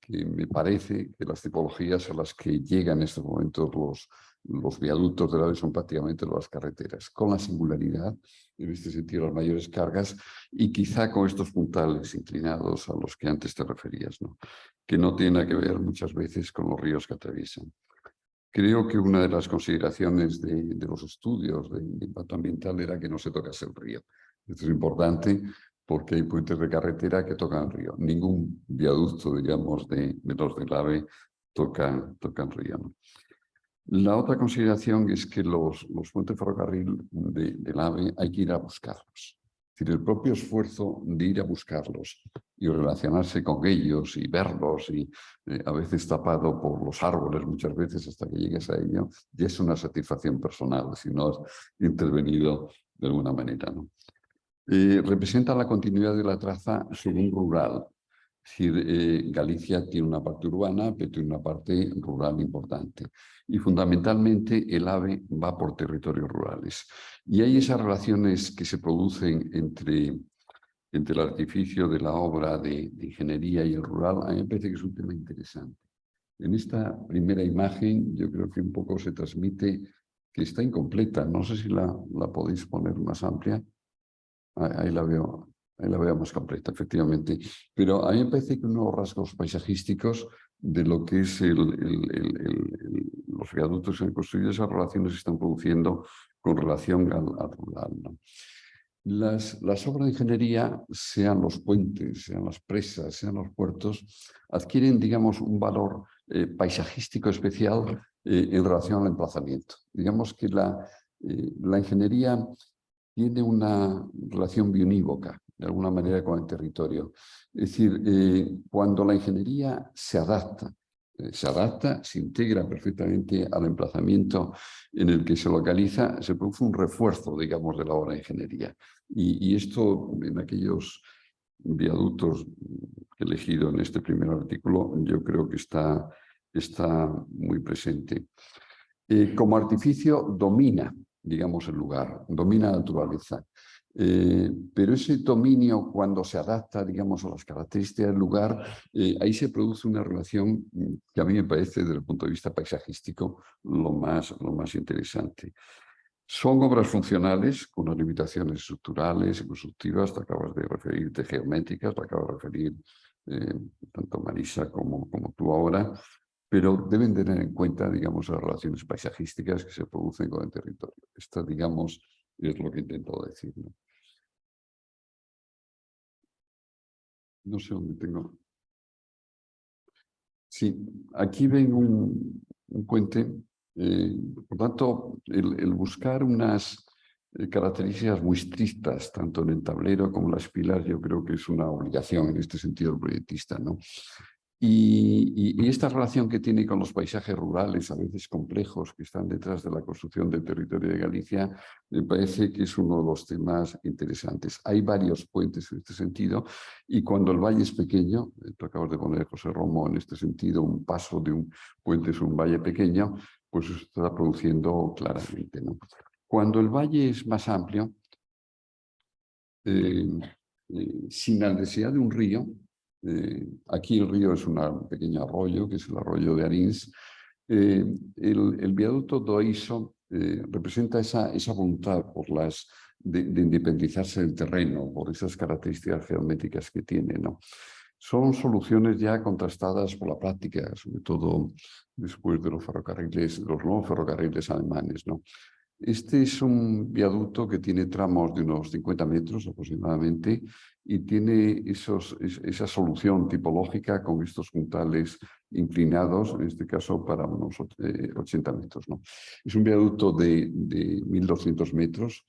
me parece que las tipologías a las que llegan en estos momentos los viaductos del AVE son prácticamente las carreteras, con la singularidad, en este sentido, las mayores cargas, y quizá con estos puntales inclinados a los que antes te referías, ¿no? Que no tienen nada que ver muchas veces con los ríos que atraviesan. Creo que una de las consideraciones de los estudios de impacto ambiental era que no se tocase el río. Esto es importante porque hay puentes de carretera que tocan el río. Ningún viaducto, digamos, de los del AVE tocan el río, ¿no? La otra consideración es que los puentes de ferrocarril del AVE hay que ir a buscarlos. Es decir, el propio esfuerzo de ir a buscarlos y relacionarse con ellos y verlos, y a veces tapado por los árboles, muchas veces hasta que llegues a ello, ya es una satisfacción personal, si no has intervenido de alguna manera, ¿no? Representa la continuidad de la traza sur rural. Es decir, Galicia tiene una parte urbana, pero tiene una parte rural importante. Y fundamentalmente el AVE va por territorios rurales. Y hay esas relaciones que se producen entre el artificio de la obra de ingeniería y el rural. A mí me parece que es un tema interesante. En esta primera imagen yo creo que un poco se transmite que está incompleta. No sé si la podéis poner más amplia. Ahí la veo más completa, efectivamente. Pero a mí me parece que unos rasgos paisajísticos de lo que es los viaductos que se han construido, esas relaciones se están produciendo con relación al rural, ¿no? Las obras de ingeniería, sean los puentes, sean las presas, sean los puertos, adquieren, digamos, un valor paisajístico especial en relación al emplazamiento. Digamos que la ingeniería tiene una relación bionívoca, de alguna manera, con el territorio. Es decir, cuando la ingeniería se adapta, se integra perfectamente al emplazamiento en el que se localiza, se produce un refuerzo, digamos, de la obra de ingeniería. Y esto, en aquellos viaductos que he elegido en este primer artículo, yo creo que está muy presente. Como artificio domina, digamos, el lugar, domina la naturaleza. Pero ese dominio, cuando se adapta, digamos, a las características del lugar, ahí se produce una relación que a mí me parece, desde el punto de vista paisajístico, lo más interesante. Son obras funcionales, con unas limitaciones estructurales y constructivas, te acabas de referirte, geométricas, te acabas de referir tanto Marisa como tú ahora, pero deben tener en cuenta, digamos, las relaciones paisajísticas que se producen con el territorio. Esto, digamos, es lo que intento decir, ¿no? No sé dónde tengo. Sí, aquí ven un puente. Por tanto, el buscar unas características muy estrictas, tanto en el tablero como en las pilas, yo creo que es una obligación en este sentido del proyectista, ¿no? Y esta relación que tiene con los paisajes rurales, a veces complejos, que están detrás de la construcción del territorio de Galicia, me parece que es uno de los temas interesantes. Hay varios puentes en este sentido, y cuando el valle es pequeño, tú acabas de poner, José Romo, en este sentido, un paso de un puente es un valle pequeño, pues eso se está produciendo claramente, ¿no? Cuando el valle es más amplio, sin la necesidad de un río, aquí el río es un pequeño arroyo, que es el arroyo de Arins. El viaducto Doiso representa esa voluntad de independizarse del terreno, por esas características geométricas que tiene, ¿no? Son soluciones ya contrastadas por la práctica, sobre todo después de los nuevos ferrocarriles alemanes, ¿no? Este es un viaducto que tiene tramos de unos 50 metros aproximadamente y tiene esa solución tipológica con estos puntales inclinados, en este caso para unos 80 metros, ¿no? Es un viaducto de 1.200 metros.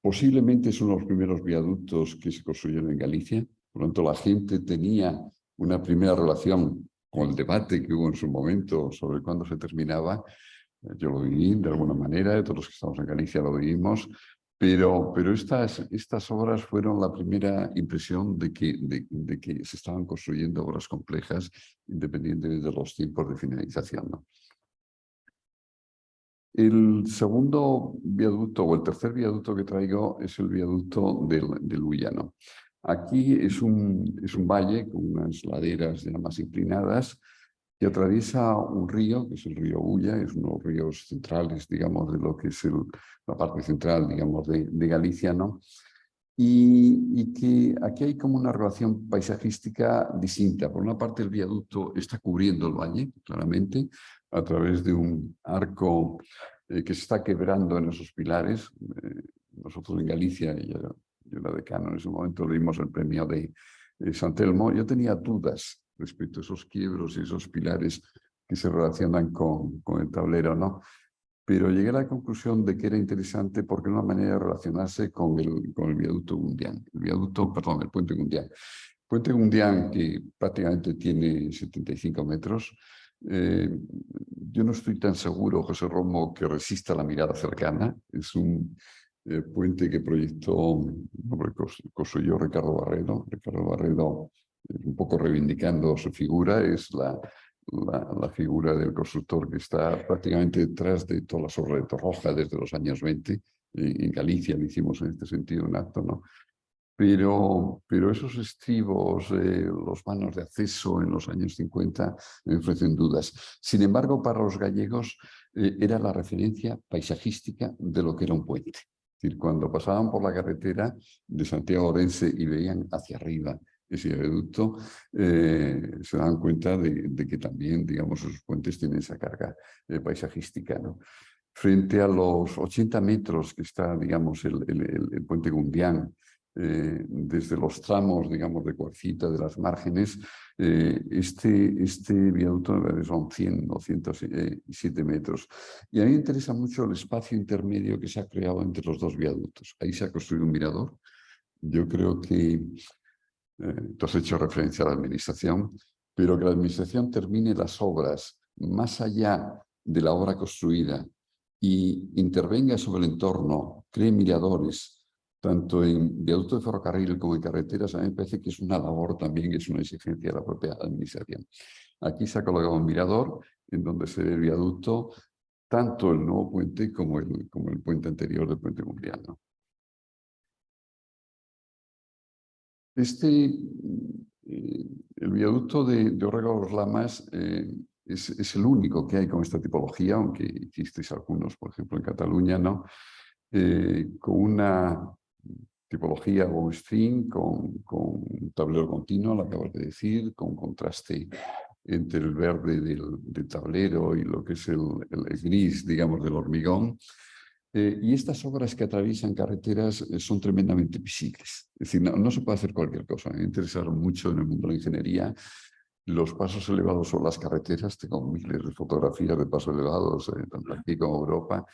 Posiblemente son los primeros viaductos que se construyeron en Galicia. Por lo tanto, la gente tenía una primera relación con el debate que hubo en su momento sobre cuándo se terminaba. Yo lo viví de alguna manera, todos los que estamos en Galicia lo vivimos, pero estas obras fueron la primera impresión de que se estaban construyendo obras complejas, independientemente de los tiempos de finalización, ¿no? El segundo viaducto o el tercer viaducto que traigo es el viaducto del Ullano. Aquí es un valle con unas laderas ya más inclinadas que atraviesa un río, que es el río Ulla, es uno de los ríos centrales, digamos, de lo que es la parte central, digamos, de Galicia, ¿no? Y que aquí hay como una relación paisajística distinta. Por una parte, el viaducto está cubriendo el valle, claramente, a través de un arco que se está quebrando en esos pilares. Nosotros en Galicia, yo era decano en ese momento, le dimos el premio de San Telmo. Yo tenía dudas respecto a esos quiebros y esos pilares que se relacionan con el tablero, ¿no? Pero llegué a la conclusión de que era interesante porque era una manera de relacionarse con el viaducto Gundián. El puente Gundián. El puente Gundián, que prácticamente tiene 75 metros. Yo no estoy tan seguro, José Romo, que resista la mirada cercana. Es un puente que proyectó, construyó Ricardo Barredo. Ricardo Barredo un poco reivindicando su figura, es la figura del constructor que está prácticamente detrás de todas las obras de Torroja desde los años 20. En Galicia lo hicimos en este sentido un acto, ¿no? Pero esos estribos, los vanos de acceso en los años 50 me ofrecen dudas. Sin embargo, para los gallegos era la referencia paisajística de lo que era un puente. Es decir, cuando pasaban por la carretera de Santiago a Orense y veían hacia arriba ese viaducto, se dan cuenta de que también, digamos, esos puentes tienen esa carga paisajística, ¿no? Frente a los 80 metros que está, digamos, el puente Gundián, desde los tramos, digamos, de Cuarcita, de las márgenes, este viaducto son 100 o 107 metros. Y a mí me interesa mucho el espacio intermedio que se ha creado entre los dos viaductos. Ahí se ha construido un mirador. Yo creo que tú has hecho referencia a la administración, pero que la administración termine las obras más allá de la obra construida y intervenga sobre el entorno, cree miradores, tanto en viaducto de ferrocarril como en carreteras, a mí me parece que es una labor también, que es una exigencia de la propia administración. Aquí se ha colocado un mirador en donde se ve el viaducto, tanto el nuevo puente como el puente anterior del puente mundial, ¿no? El viaducto de Órrego a los Lamas es el único que hay con esta tipología, aunque hicisteis algunos, por ejemplo, en Cataluña, ¿no? Con una tipología o string, con un tablero continuo, lo acabas de decir, con contraste entre el verde del tablero y lo que es el gris, digamos, del hormigón. Y estas obras que atraviesan carreteras son tremendamente visibles. Es decir, no se puede hacer cualquier cosa. Me interesaron mucho en el mundo de la ingeniería los pasos elevados sobre las carreteras. Tengo miles de fotografías de pasos elevados, tanto aquí como en Europa,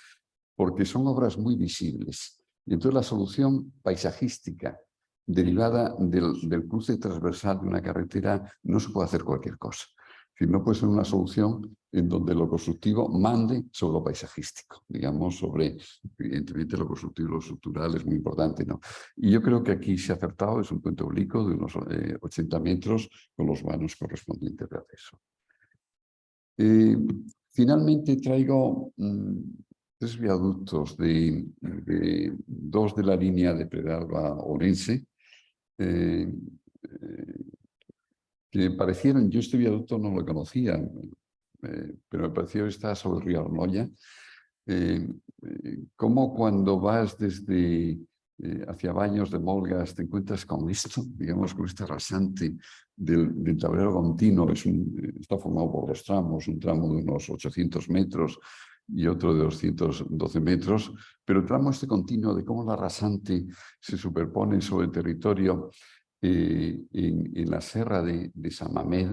porque son obras muy visibles. Y entonces la solución paisajística derivada del cruce transversal de una carretera no se puede hacer cualquier cosa. Es decir, no puede ser una solución en donde lo constructivo mande sobre lo paisajístico, digamos, sobre, evidentemente, lo constructivo y lo estructural es muy importante, ¿no? Y yo creo que aquí se ha acertado, es un puente oblicuo de unos 80 metros con los vanos correspondientes de acceso. Finalmente traigo 3 viaductos, dos de la línea de Pedralba-Orense, que parecieron, yo este viaducto no lo conocía, pero me pareció que está sobre el río Arnoya, como cuando vas desde hacia Baños de Molgas te encuentras con esto, digamos, con este rasante del tablero continuo. Está formado por 2 tramos, un tramo de unos 800 metros y otro de 212 metros, pero el tramo este continuo de cómo la rasante se superpone sobre el territorio en la serra de San Mamés,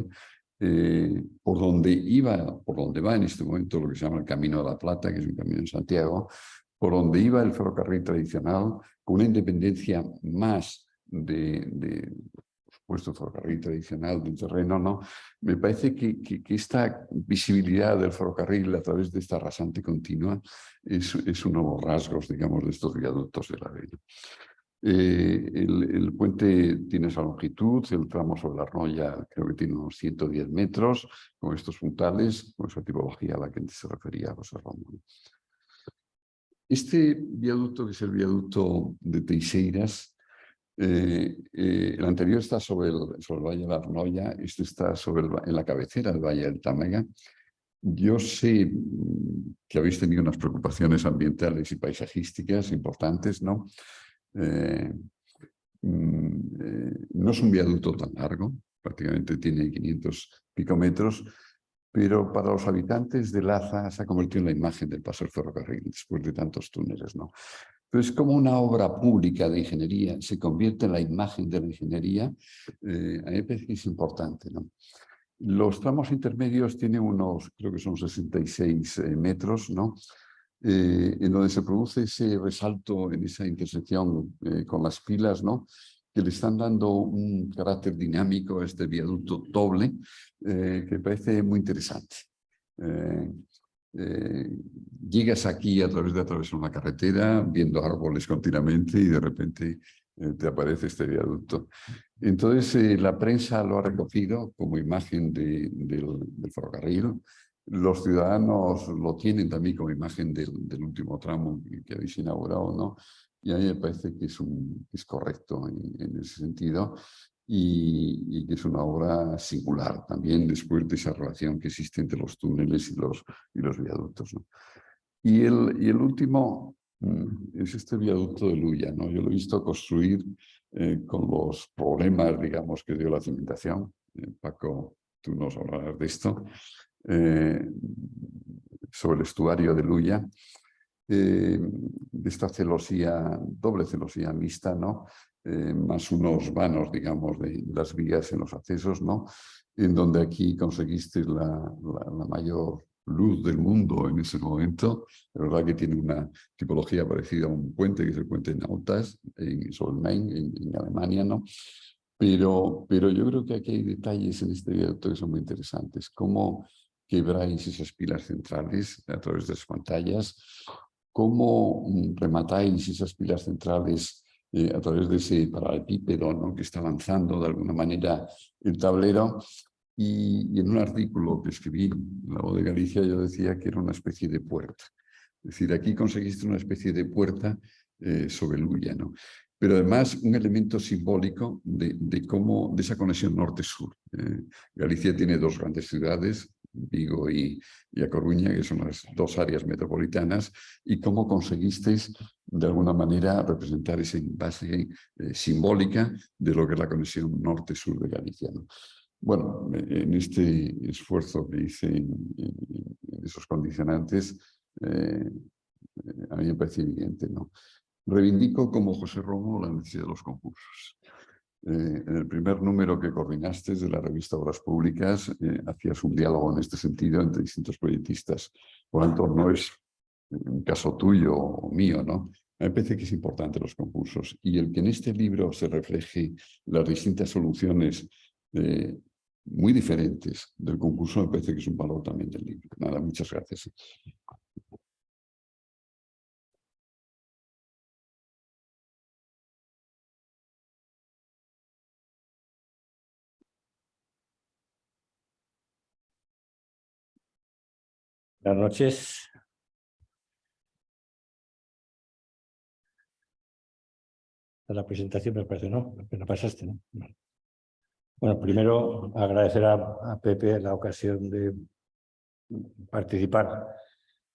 por donde va en este momento lo que se llama el Camino de la Plata, que es un camino en Santiago, por donde iba el ferrocarril tradicional, con una independencia más por supuesto, el ferrocarril tradicional del terreno, ¿no? Me parece que esta visibilidad del ferrocarril a través de esta rasante continua es uno de los rasgos, digamos, de estos viaductos de la ley. El puente tiene esa longitud, el tramo sobre la Arnoya creo que tiene unos 110 metros, con estos puntales, con esa tipología a la que antes se refería José Ramón. Este viaducto, que es el viaducto de Teixeiras, el anterior está sobre el Valle de la Arnoya, este está en la cabecera del Valle del Támega. Yo sé que habéis tenido unas preocupaciones ambientales y paisajísticas importantes, ¿no? No es un viaducto tan largo, prácticamente tiene 500 pico metros, pero para los habitantes de Laza se ha convertido en la imagen del paso del ferrocarril después de tantos túneles, ¿no? Entonces, como una obra pública de ingeniería se convierte en la imagen de la ingeniería, a mí me parece que es importante, ¿no? Los tramos intermedios tienen unos, creo que son 66 metros, ¿no? En donde se produce ese resalto en esa intersección con las pilas, ¿no? Que le están dando un carácter dinámico a este viaducto doble, que parece muy interesante. Llegas aquí a través de atravesar una carretera, viendo árboles continuamente y de repente te aparece este viaducto. Entonces, la prensa lo ha recogido como imagen del ferrocarril. Los ciudadanos lo tienen también como imagen del último tramo que habéis inaugurado, ¿no? Y a mí me parece que es correcto en ese sentido y que es una obra singular también después de esa relación que existe entre los túneles y los viaductos, ¿no? Y el último es este viaducto de Luya, ¿no? Yo lo he visto construir con los problemas, digamos, que dio la cimentación. Paco, tú nos hablarás de esto. Sobre el estuario de Luya, de esta celosía, doble celosía mixta, ¿no? Más unos vanos, digamos, de las vías en los accesos, ¿no? En donde aquí conseguiste la mayor luz del mundo en ese momento. La verdad que tiene una tipología parecida a un puente, que es el puente de Nautas, sobre el Main, en Alemania, ¿no? Pero yo creo que aquí hay detalles en este viaducto que son muy interesantes. Cómo quebráis esas pilas centrales a través de las pantallas, cómo rematáis esas pilas centrales a través de ese paralelepípedo, ¿no? Que está avanzando de alguna manera el tablero. Y en un artículo que escribí en La Voz de Galicia yo decía que era una especie de puerta. Es decir, aquí conseguiste una especie de puerta sobre Luya, ¿no? Pero además un elemento simbólico de esa conexión norte-sur. Galicia tiene dos grandes ciudades, Vigo y A Coruña, que son las dos áreas metropolitanas, y cómo conseguisteis de alguna manera representar esa base simbólica de lo que es la conexión norte-sur de Galicia, ¿no? Bueno, en este esfuerzo que hice en esos condicionantes, a mí me parece evidente, ¿no? Reivindico como José Romo la necesidad de los concursos. En el primer número que coordinaste de la revista Obras Públicas, hacías un diálogo en este sentido entre distintos proyectistas. Por lo tanto, no es un caso tuyo o mío, ¿no? Me parece que es importante los concursos. Y el que en este libro se refleje las distintas soluciones muy diferentes del concurso, me parece que es un valor también del libro. Nada, muchas gracias. Buenas noches. La presentación me parece, ¿no? Me la pasaste, ¿no? Bueno, primero agradecer a Pepe la ocasión de participar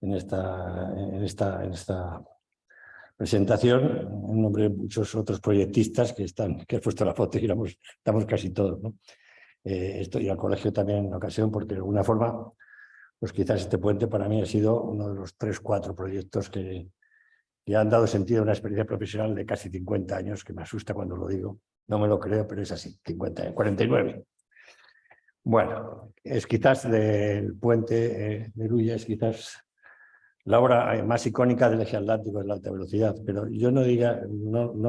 en esta presentación en nombre de muchos otros proyectistas que has puesto la foto y estamos casi todos, ¿no? Estoy al colegio también en la ocasión porque de alguna forma, pues quizás este puente para mí ha sido uno de los 3 o 4 proyectos que han dado sentido a una experiencia profesional de casi 50 años, que me asusta cuando lo digo. No me lo creo, pero es así, 49. Bueno, es quizás del puente de Luya, es quizás la obra más icónica del eje atlántico de la alta velocidad, pero yo no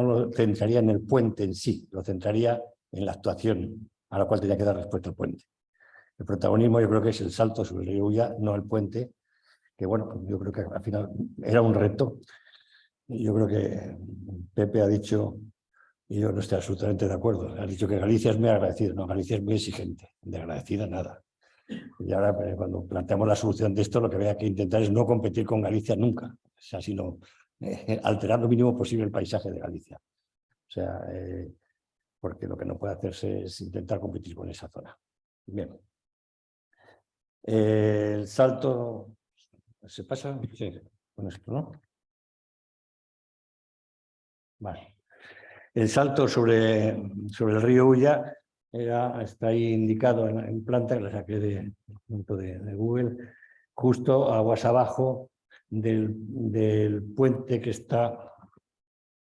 lo centraría en el puente en sí, lo centraría en la actuación a la cual tenía que dar respuesta el puente. El protagonismo yo creo que es el salto sobre el río Ulla, no el puente, que bueno, yo creo que al final era un reto. Yo creo que Pepe ha dicho, y yo no estoy absolutamente de acuerdo, ha dicho que Galicia es muy agradecida, no, Galicia es muy exigente, de agradecida nada. Y ahora cuando planteamos la solución de esto, lo que había que intentar es no competir con Galicia nunca, o sea, sino alterar lo mínimo posible el paisaje de Galicia. O sea, porque lo que no puede hacerse es intentar competir con esa zona. Bien. El salto, ¿se pasa? Sí, con esto, ¿no? Vale. El salto sobre el río Ulla está ahí indicado en planta, que la saqué de Google, justo aguas abajo del puente que está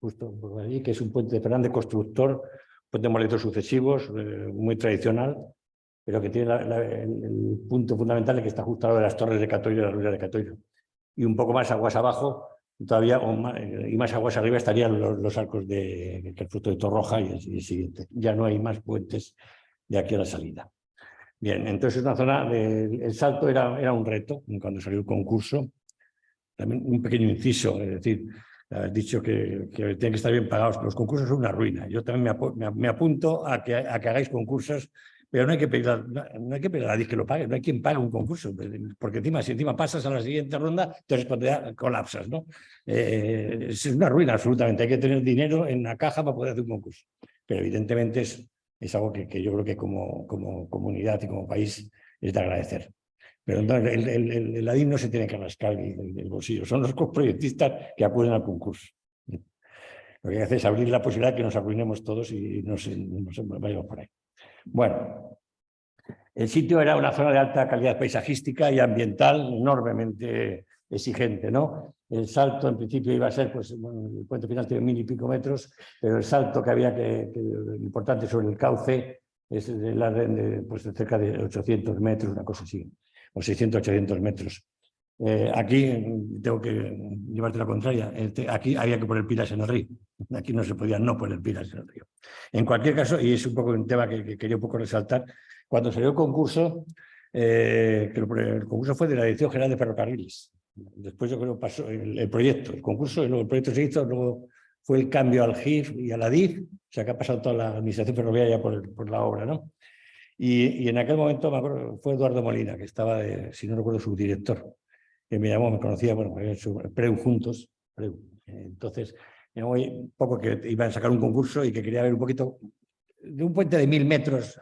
justo por allí, que es un puente de Fernández Constructor, puente de moletos sucesivos, muy tradicional, pero que tiene el punto fundamental de que está justo al lado de las torres de Catoiro y la ruina de Catoiro. Y un poco más aguas abajo, todavía, y más aguas arriba, estarían los arcos del fruto de Torroja y el siguiente. Ya no hay más puentes de aquí a la salida. Bien, entonces una zona, el salto era un reto cuando salió el concurso. También un pequeño inciso, es decir, Has dicho que tienen que estar bien pagados. Los concursos son una ruina. Yo también me apunto a que hagáis concursos, pero no hay que pedir a nadie que lo pague. No hay quien pague un concurso, porque si encima pasas a la siguiente ronda, entonces cuando ya colapsas, ¿no? Es una ruina absolutamente. Hay que tener dinero en la caja para poder hacer un concurso. Pero evidentemente es algo que yo creo que como comunidad y como país es de agradecer. Pero entonces el ADIN no se tiene que rascar el bolsillo, son los proyectistas que acuden al concurso. Lo que hay que hacer es abrir la posibilidad de que nos arruinemos todos y no se vayamos por ahí. Bueno, el sitio era una zona de alta calidad paisajística y ambiental enormemente exigente, ¿no? El salto en principio iba a ser, pues, bueno, el puente final tiene 1000 y pico metros, pero el salto que había importante sobre el cauce es del orden de, pues, de cerca de 800 metros, una cosa así, o 600, 800 metros. Aquí tengo que llevarte la contraria. Aquí había que poner pilas en el río. Aquí no se podía no poner pilas en el río. En cualquier caso, y es un poco un tema que quería un poco resaltar, cuando salió el concurso, que el concurso fue de la Dirección General de Ferrocarriles. Después yo creo que pasó el proyecto, el concurso, y luego el proyecto se hizo, luego fue el cambio al GIF y a la DIF, o sea que ha pasado toda la administración ferroviaria por la obra, ¿no? Y en aquel momento, me acuerdo, fue Eduardo Molina, que estaba, si no recuerdo, subdirector, que me llamó, me conocía, bueno, habían hecho Preu juntos, Preu. Entonces, me llamó un poco que iban a sacar un concurso y que quería ver un poquito de un puente de 1000 metros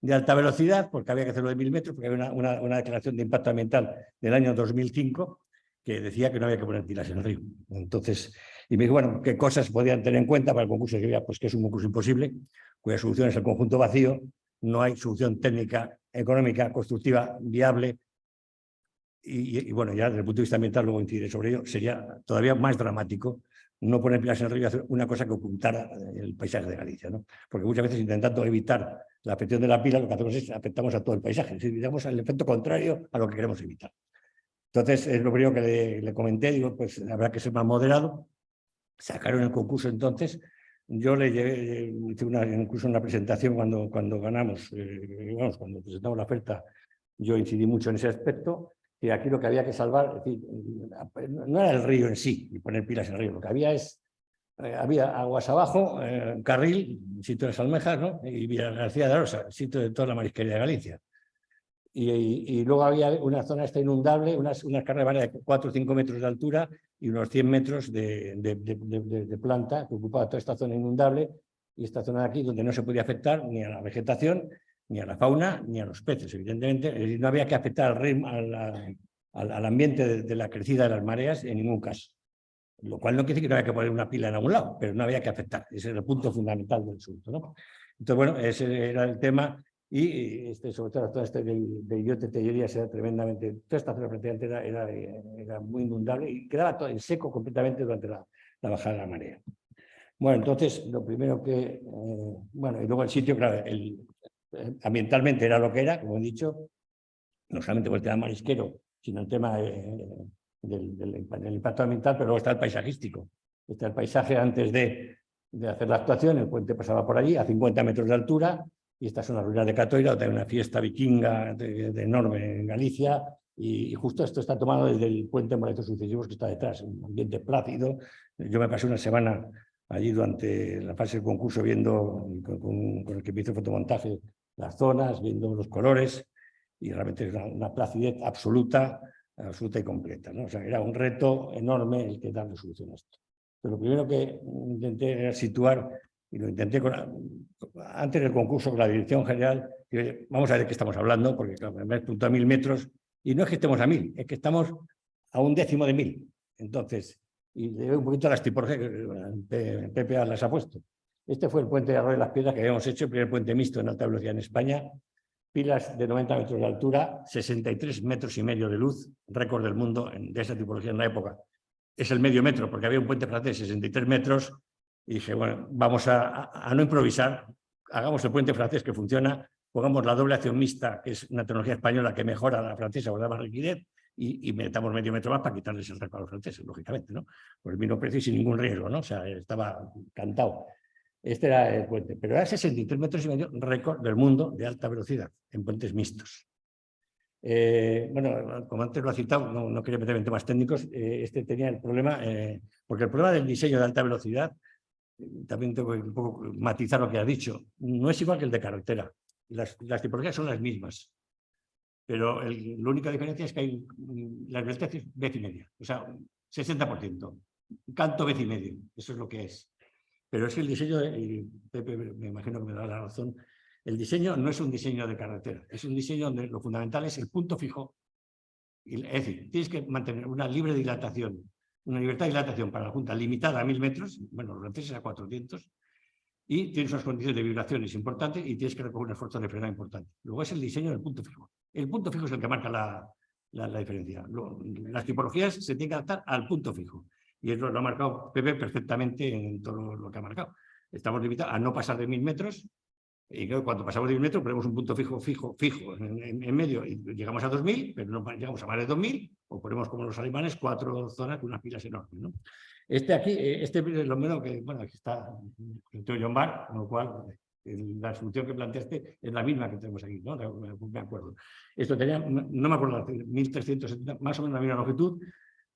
de alta velocidad, porque había que hacerlo de 1000 metros, porque había una declaración de impacto ambiental del año 2005 que decía que no había que poner pilas en el río. Entonces, y me dijo, bueno, qué cosas podían tener en cuenta para el concurso, y que pues que es un concurso imposible, cuya solución es el conjunto vacío, no hay solución técnica, económica, constructiva, viable, y bueno, ya desde el punto de vista ambiental, luego incidiré sobre ello, sería todavía más dramático no poner pilas en el río y hacer una cosa que ocultara el paisaje de Galicia, ¿no? Porque muchas veces, intentando evitar la afección de la pila, lo que hacemos es afectamos a todo el paisaje, es decir, digamos el efecto contrario a lo que queremos evitar. Entonces, es lo primero que le comenté, digo, pues habrá que ser más moderado. Sacaron el concurso entonces. Yo le llevé, hice incluso una presentación cuando ganamos, cuando presentamos la oferta, yo incidí mucho en ese aspecto, que aquí lo que había que salvar, es decir, no era el río en sí, y poner pilas en el río, lo que había es, había aguas abajo, Carril, sitio de las Almejas, ¿no? Y Villa García de Arosa, sitio de toda la marisquería de Galicia. Y luego había una zona inundable, unas carreras de 4 o 5 metros de altura y unos 100 metros de planta que ocupaba toda esta zona inundable, y esta zona de aquí donde no se podía afectar ni a la vegetación, ni a la fauna, ni a los peces, evidentemente. No había que afectar al ambiente de la crecida de las mareas en ningún caso. Lo cual no quiere decir que no había que poner una pila en algún lado, pero no había que afectar. Ese era el punto fundamental del asunto, ¿no? Entonces, bueno, ese era el tema. Y sobre todo de Illote Tellerías era tremendamente, toda esta zona prácticamente era muy inundable y quedaba todo en seco completamente durante la bajada de la marea. Bueno, entonces lo primero que, bueno, y luego el sitio, claro, ambientalmente era lo que era, como he dicho, no solamente por el tema marisquero, sino el tema del impacto ambiental, pero luego está el paisajístico. Está el paisaje antes de hacer la actuación, el puente pasaba por allí a 50 metros de altura, y estas son las ruinas de Catoira, donde hay una fiesta vikinga de enorme en Galicia, y justo esto está tomado desde el puente en Moletos Sucesivos que está detrás, un ambiente plácido. Yo me pasé una semana allí durante la fase del concurso viendo con el que me hizo fotomontaje las zonas, viendo los colores, y realmente es una placidez absoluta y completa, ¿no? O sea, era un reto enorme el que darle solución a esto. Pero lo primero que intenté era situar, y lo intenté antes del concurso con la Dirección General, y vamos a ver de qué estamos hablando, porque claro, me he apuntado a 1000 metros, y no es que estemos a 1000, es que estamos a 1/10 de 1000. Entonces, y le doy un poquito a las tipologías que PPA las ha puesto. Este fue el puente de Arroyo de las Piedras que habíamos hecho, el primer puente mixto en alta velocidad en España, pilas de 90 metros de altura, 63 metros y medio de luz, récord del mundo de esa tipología en la época. Es el medio metro, porque había un puente francés de 63 metros, y dije, bueno, vamos a no improvisar, hagamos el puente francés que funciona, pongamos la doble acción mixta, que es una tecnología española que mejora la francesa, o da más rigidez, y metamos medio metro más para quitarles el récord a los franceses, lógicamente, ¿no? Por el mismo precio y sin ningún riesgo, ¿no? O sea, estaba cantado. Este era el puente, pero era 63 metros y medio, récord del mundo de alta velocidad en puentes mixtos. Bueno, como antes lo ha citado, no quería meterme en temas técnicos, este tenía el problema, porque el problema del diseño de alta velocidad, también tengo que un poco matizar lo que ha dicho, no es igual que el de carretera. Las tipologías son las mismas, pero la única diferencia es que hay la velocidad es vez y media, o sea, 60%, canto vez y medio, eso es lo que es. Pero es que el diseño, y Pepe me imagino que me da la razón, el diseño no es un diseño de carretera, es un diseño donde lo fundamental es el punto fijo. Es decir, tienes que mantener una libre dilatación, una libertad de dilatación para la junta limitada a 1000 metros, bueno, los franceses a 400, y tienes unas condiciones de vibraciones importantes y tienes que recoger un esfuerzo de frenado importante. Luego es el diseño del punto fijo. El punto fijo es el que marca la diferencia. Las tipologías se tienen que adaptar al punto fijo. Y eso lo ha marcado Pepe perfectamente en todo lo que ha marcado. Estamos limitados a no pasar de 1000 metros. Y claro, cuando pasamos de 1000 metros ponemos un punto fijo en medio y llegamos a 2000, pero no llegamos a más de 2000, o ponemos como los alemanes 4 zonas con unas pilas enormes, ¿no? Este aquí, este es lo menos que, bueno, aquí está el tío John Barr, con lo cual la solución que planteaste es la misma que tenemos aquí, ¿no? Me acuerdo. Esto tenía, no me acuerdo, 1370, más o menos la misma longitud,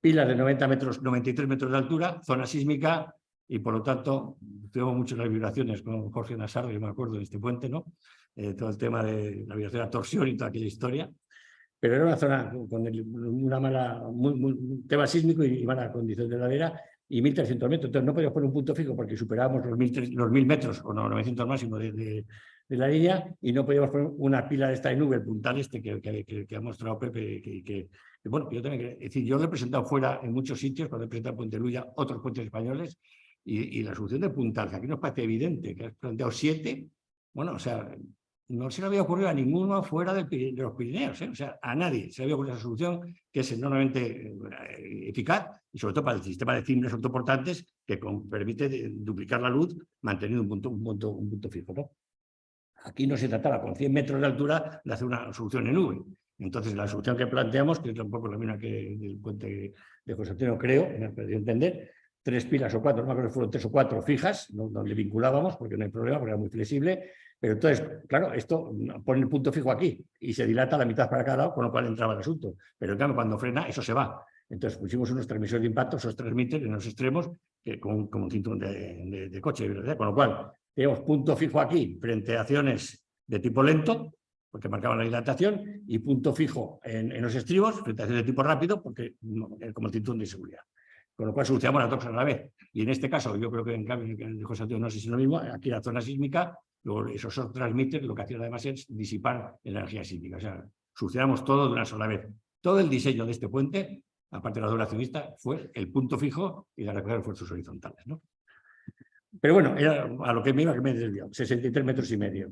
pilas de 90 metros, 93 metros de altura, zona sísmica, y por lo tanto tuvimos muchas vibraciones con Jorge Nassar, yo me acuerdo de este puente, ¿no? Todo el tema de la vibración a torsión y toda aquella historia. Pero era una zona con una mala, un tema sísmico y mala condición de ladera, y 1300 metros. Entonces no podíamos poner un punto fijo porque superábamos los 1000 metros o no, 900 máximo de la línea, y no podíamos poner una pila de esta de nube, el puntal este que ha mostrado Pepe, que bueno, yo también, es decir, yo lo he presentado fuera en muchos sitios, cuando he presentado Puente Luya, otros puentes españoles, y la solución de puntal, que aquí nos parece evidente, que has planteado 7, bueno, o sea, no se le había ocurrido a ninguno fuera de los Pirineos, ¿eh? O sea, a nadie se le había ocurrido esa solución, que es enormemente eficaz, y sobre todo para el sistema de cimbres autoportantes, que permite duplicar la luz manteniendo un punto fijo, ¿no? Aquí no se trataba con 100 metros de altura de hacer una solución en nube. Entonces, la solución que planteamos, que es un poco la misma que del puente de José Antonio, creo, me ha parecido entender, 3 pilas o 4, no me acuerdo si fueron 3 o 4 fijas, donde vinculábamos, porque no hay problema, porque era muy flexible. Pero entonces, claro, esto pone el punto fijo aquí y se dilata la mitad para cada lado, con lo cual entraba el asunto. Pero en cambio, cuando frena, eso se va. Entonces pusimos unos transmisores de impacto, esos transmiten en los extremos, como un cinturón de coche, ¿verdad? Con lo cual, tenemos punto fijo aquí frente a acciones de tipo lento, porque marcaban la dilatación, y punto fijo en los estribos frente a acciones de tipo rápido, porque como el cinturón de seguridad. Con lo cual solucionamos las dos a la vez. Y en este caso, yo creo que en cambio, en el José Antonio no sé si es lo mismo, aquí la zona sísmica, luego esos transmitters lo que hacían además es disipar energía sísmica. O sea, solucionamos todo de una sola vez. Todo el diseño de este puente, aparte de la duracionista, fue el punto fijo y la recoger fuerzas horizontales, ¿no? Pero bueno, era a lo que me iba, que me he desviado, 63 metros y medio.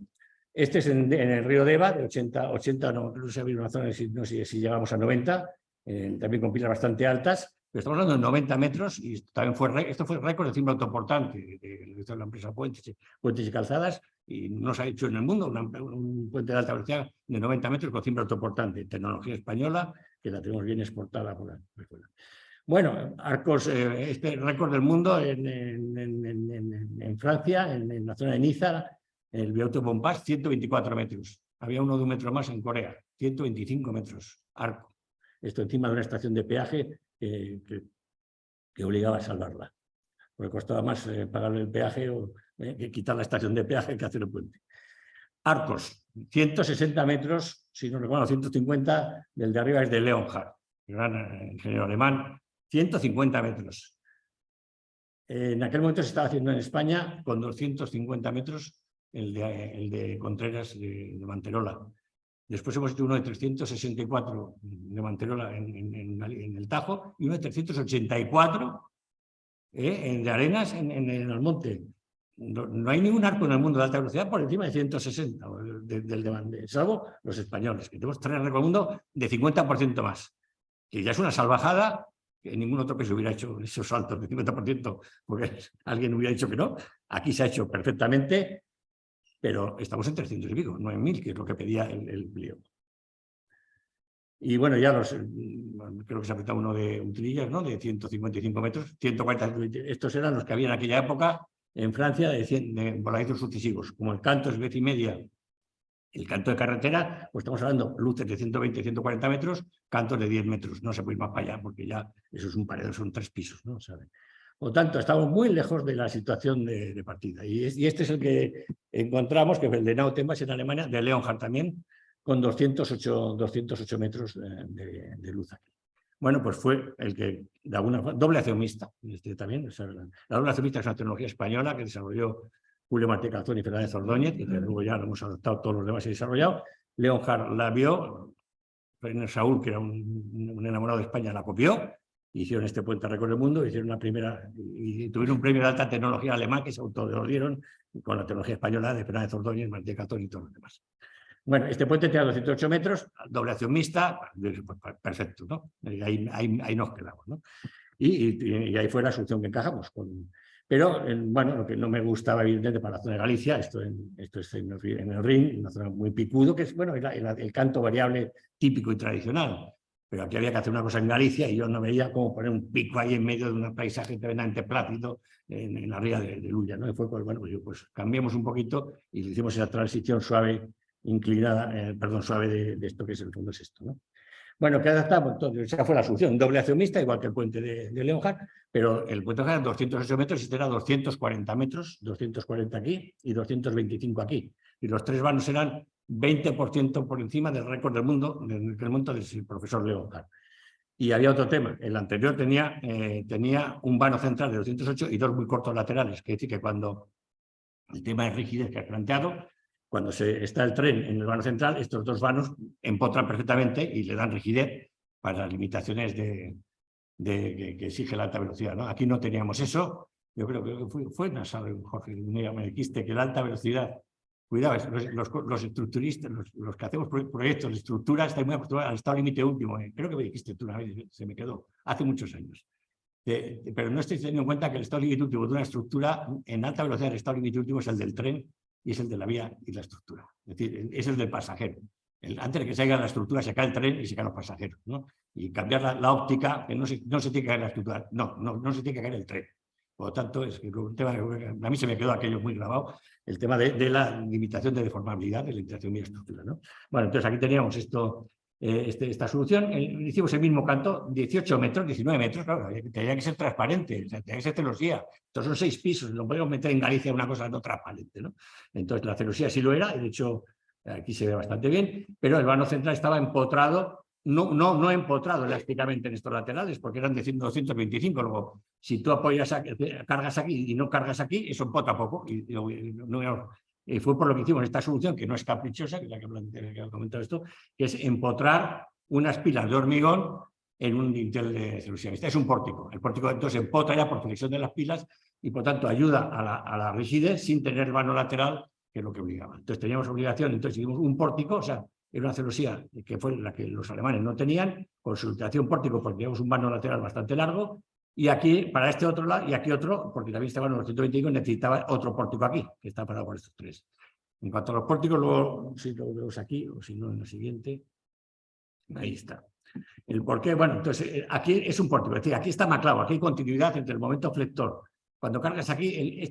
Este es en el río Deva, de 80 no, no sé, había una zona, no sé si llegamos a 90, también con pilas bastante altas. Pero estamos hablando de 90 metros y también esto fue récord de cimbra autoportante de la empresa Puentes y Calzadas, y no se ha hecho en el mundo un puente de alta velocidad de 90 metros con cimbra autoportante, tecnología española que la tenemos bien exportada por fuera. Bueno, arcos, este récord del mundo en Francia, en la zona de Niza, el Viaducto Montparnasse, 124 metros. Había uno de 1 metro más en Corea, 125 metros, arco. Esto encima de una estación de peaje que obligaba a salvarla, porque costaba más pagar el peaje o que quitar la estación de peaje que hacer el puente. Arcos, 160 metros, si no recuerdo, 150, del de arriba es de Leonhard, gran ingeniero alemán, 150 metros. En aquel momento se estaba haciendo en España con 250 metros el de Contreras de Manterola. Después hemos hecho uno de 364 de Manterola en el Tajo y uno de 384 de Arenas en Almonte. No hay ningún arco en el mundo de alta velocidad por encima de 160, salvo los españoles, que tenemos 3 arcos del mundo de 50% más. Que ya es una salvajada, que ningún otro país hubiera hecho esos saltos de 50%, porque alguien hubiera dicho que no. Aquí se ha hecho perfectamente. Pero estamos en 300 y pico, no en 1000, que es lo que pedía el pliego. Y bueno, ya creo que se ha apretado uno de Utilillas, ¿no? De 155 metros, 140. Estos eran los que había en aquella época en Francia de voladizos sucesivos. Como el canto es vez y media El canto de carretera, pues estamos hablando luces de 120, 140 metros, cantos de 10 metros. No se puede ir más para allá porque ya eso es un paredón, son 3 pisos, ¿no? ¿Sabe? Por lo tanto, estamos muy lejos de la situación de partida. Y este es el que encontramos, que es el de Nautemas en Alemania, de Leonhard también, con 208 metros de luz aquí. Bueno, pues fue el que, de alguna forma, doble acción mixta, también. O sea, la doble acción mixta es una tecnología española que desarrolló Julio Martí Calzón y Fernández Ordóñez, y que luego ya lo hemos adoptado todos los demás y desarrollado. Leonhard la vio, Saúl, que era un enamorado de España, la copió, hicieron este puente récord del mundo, hicieron una primera, y tuvieron un premio de alta tecnología alemán que se autodieron con la tecnología española de Fernández Ordóñez, Martí Calzón y todos los demás. Bueno, este puente tiene 208 metros, doble acción mixta, perfecto, ¿no? Ahí nos quedamos, ¿no? Y ahí fue la solución que encajamos. Pero, bueno, lo que no me gustaba, evidentemente, para la zona de Galicia, esto es en el Rin, una zona muy picudo, que es, bueno, el canto variable típico y tradicional. Pero aquí había que hacer una cosa en Galicia y yo no veía cómo poner un pico ahí en medio de un paisaje tremendamente plácido en la ría de Luya, ¿no? Y fue, pues, bueno, pues cambiamos un poquito y hicimos esa transición suave, inclinada, suave de esto que es el fondo, es esto, ¿no? Bueno, que adaptamos, entonces esa fue la solución, doble acción mixta, igual que el puente de Leonhard, pero el puente de Leonhard era 208 metros y este era 240 metros, 240 aquí y 225 aquí. Y los 3 vanos eran 20% por encima del récord del mundo, del profesor Leonhard. Y había otro tema, el anterior tenía un vano central de 208 y 2 muy cortos laterales, que es decir que cuando el tema de rigidez que has planteado, cuando está el tren en el vano central, estos 2 vanos empotran perfectamente y le dan rigidez para las limitaciones que exige la alta velocidad, ¿no? Aquí no teníamos eso. Yo creo que fue Jorge, me dijiste que la alta velocidad, cuidado, los estructuristas, los que hacemos proyectos de estructura, están muy acostumbrados al estado límite último. Creo que me dijiste tú una vez, se me quedó, hace muchos años. Pero no estoy teniendo en cuenta que el estado límite último de una estructura en alta velocidad, el estado límite último es el del tren y es el de la vía y la estructura. Es decir, es el del pasajero. Antes de que se caiga la estructura, se cae el tren y se caen los pasajeros, ¿no? Y cambiar la óptica, que no se tiene que caer la estructura, no se tiene que caer el tren. Por lo tanto, es que un tema, a mí se me quedó aquello muy grabado, el tema de la limitación de deformabilidad de la interacción vía-estructura, ¿no? Bueno, entonces aquí teníamos esta solución, hicimos el mismo canto, 18 metros, 19 metros, claro, tenía que ser transparente, o sea, tenía que ser celosía. Estos son 6 pisos, no podemos meter en Galicia una cosa no transparente, ¿no? Entonces la celosía sí lo era, y de hecho aquí se ve bastante bien, pero el vano central estaba empotrado, no empotrado elásticamente en estos laterales, porque eran de 225, luego si tú cargas aquí y no cargas aquí, eso empotra poco, y fue por lo que hicimos esta solución, que no es caprichosa, que es la que ha comentado esto, que es empotrar unas pilas de hormigón en un dintel de celosía. Este es un pórtico. El pórtico entonces empotra ya por flexión de las pilas y por tanto ayuda a la rigidez sin tener vano lateral, que es lo que obligaba. Entonces teníamos obligación, entonces hicimos un pórtico, o sea, era una celosía que fue la que los alemanes no tenían, con su utilización pórtico porque teníamos un vano lateral bastante largo. Y aquí, para este otro lado, y aquí otro, porque también estaba en los 125, necesitaba otro pórtico aquí, que está parado por estos 3. En cuanto a los pórticos, luego, si lo vemos aquí, o si no, en la siguiente, ahí está. El por qué, bueno, entonces, aquí es un pórtico, es decir, aquí está más claro, aquí hay continuidad entre el momento flector. Cuando cargas aquí,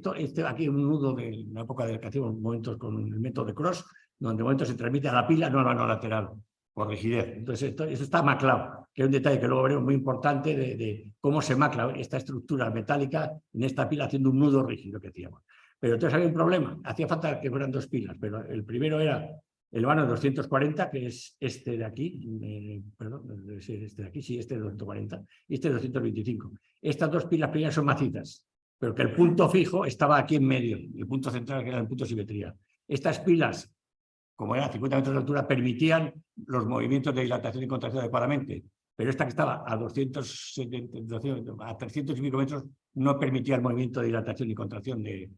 aquí un nudo de la época de que hacíamos momentos con el método de Cross, donde de momento se transmite a la pila, no al vano lateral, por rigidez. Entonces, eso está maclado, que es un detalle que luego veremos muy importante de cómo se macla esta estructura metálica en esta pila haciendo un nudo rígido que decíamos. Pero entonces había un problema, hacía falta que fueran 2 pilas, pero el primero era el vano 240, que es este de aquí, perdón, debe ser este de aquí, sí, este de 240, y este de 225. Estas 2 pilas primeras son macitas, pero que el punto fijo estaba aquí en medio, el punto central que era el punto de simetría. Estas pilas, como eran 50 metros de altura, permitían los movimientos de dilatación y contracción adecuadamente, pero esta que estaba a 300 y pico metros no permitía el movimiento de dilatación y contracción del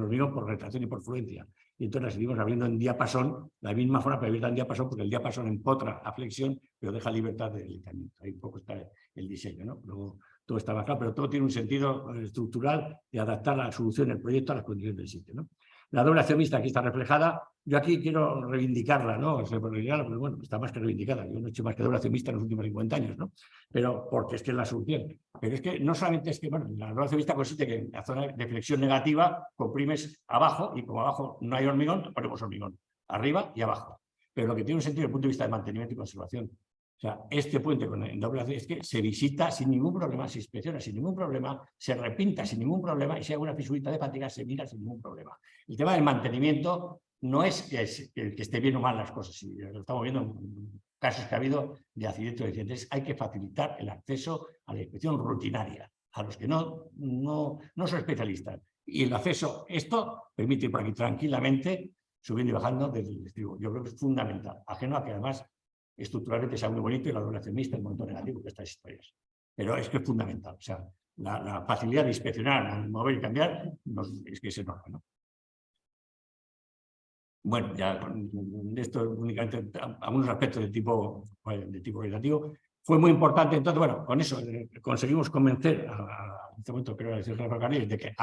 hormigón por retracción y por fluencia. Y entonces la seguimos abriendo en diapasón, la misma forma, pero abierta en diapasón, porque el diapasón empotra a flexión, pero deja libertad de deslizamiento. Ahí un poco está el diseño, ¿no? Luego todo está bajado, pero todo tiene un sentido estructural de adaptar la solución, el proyecto a las condiciones del sitio, ¿no? La doble acción mixta aquí está reflejada. Yo aquí quiero reivindicarla, ¿no? O sea, pero bueno, está más que reivindicada. Yo no he hecho más que doble acción mixta en los últimos 50 años, ¿no? Pero porque es que es la solución. Pero es que no solamente es que, bueno, la doble acción mixta consiste que en la zona de flexión negativa comprimes abajo y como abajo no hay hormigón, ponemos hormigón, arriba y abajo. Pero lo que tiene un sentido desde el punto de vista de mantenimiento y conservación. O sea, este puente con el doble acción es que se visita sin ningún problema, se inspecciona sin ningún problema, se repinta sin ningún problema y si hay una fisurita de fatiga se mira sin ningún problema. El tema del mantenimiento no es que esté bien o mal las cosas, si lo estamos viendo en casos que ha habido de accidentes o incidentes, hay que facilitar el acceso a la inspección rutinaria, a los que no son especialistas. Y el acceso, esto permite ir por aquí tranquilamente, subiendo y bajando desde el estribo. Yo creo que es fundamental, ajeno a que además estructuralmente sea muy bonito y la doble acción mixta es un montón negativo de estas historias. Pero es que es fundamental. O sea, la facilidad de inspeccionar, mover y cambiar es que es enorme, ¿no? Bueno, ya esto únicamente algunos aspectos de tipo cualitativo. Fue muy importante. Entonces, bueno, con eso conseguimos convencer en este momento, creo, a la Dirección de Ferrocarriles de que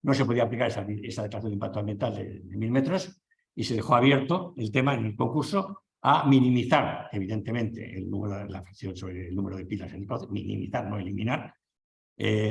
no se podía aplicar esa declaración de impacto ambiental de 1000 metros y se dejó abierto el tema en el concurso a minimizar, evidentemente, el número de la fricción sobre el número de pilas en el cauce, minimizar, no eliminar,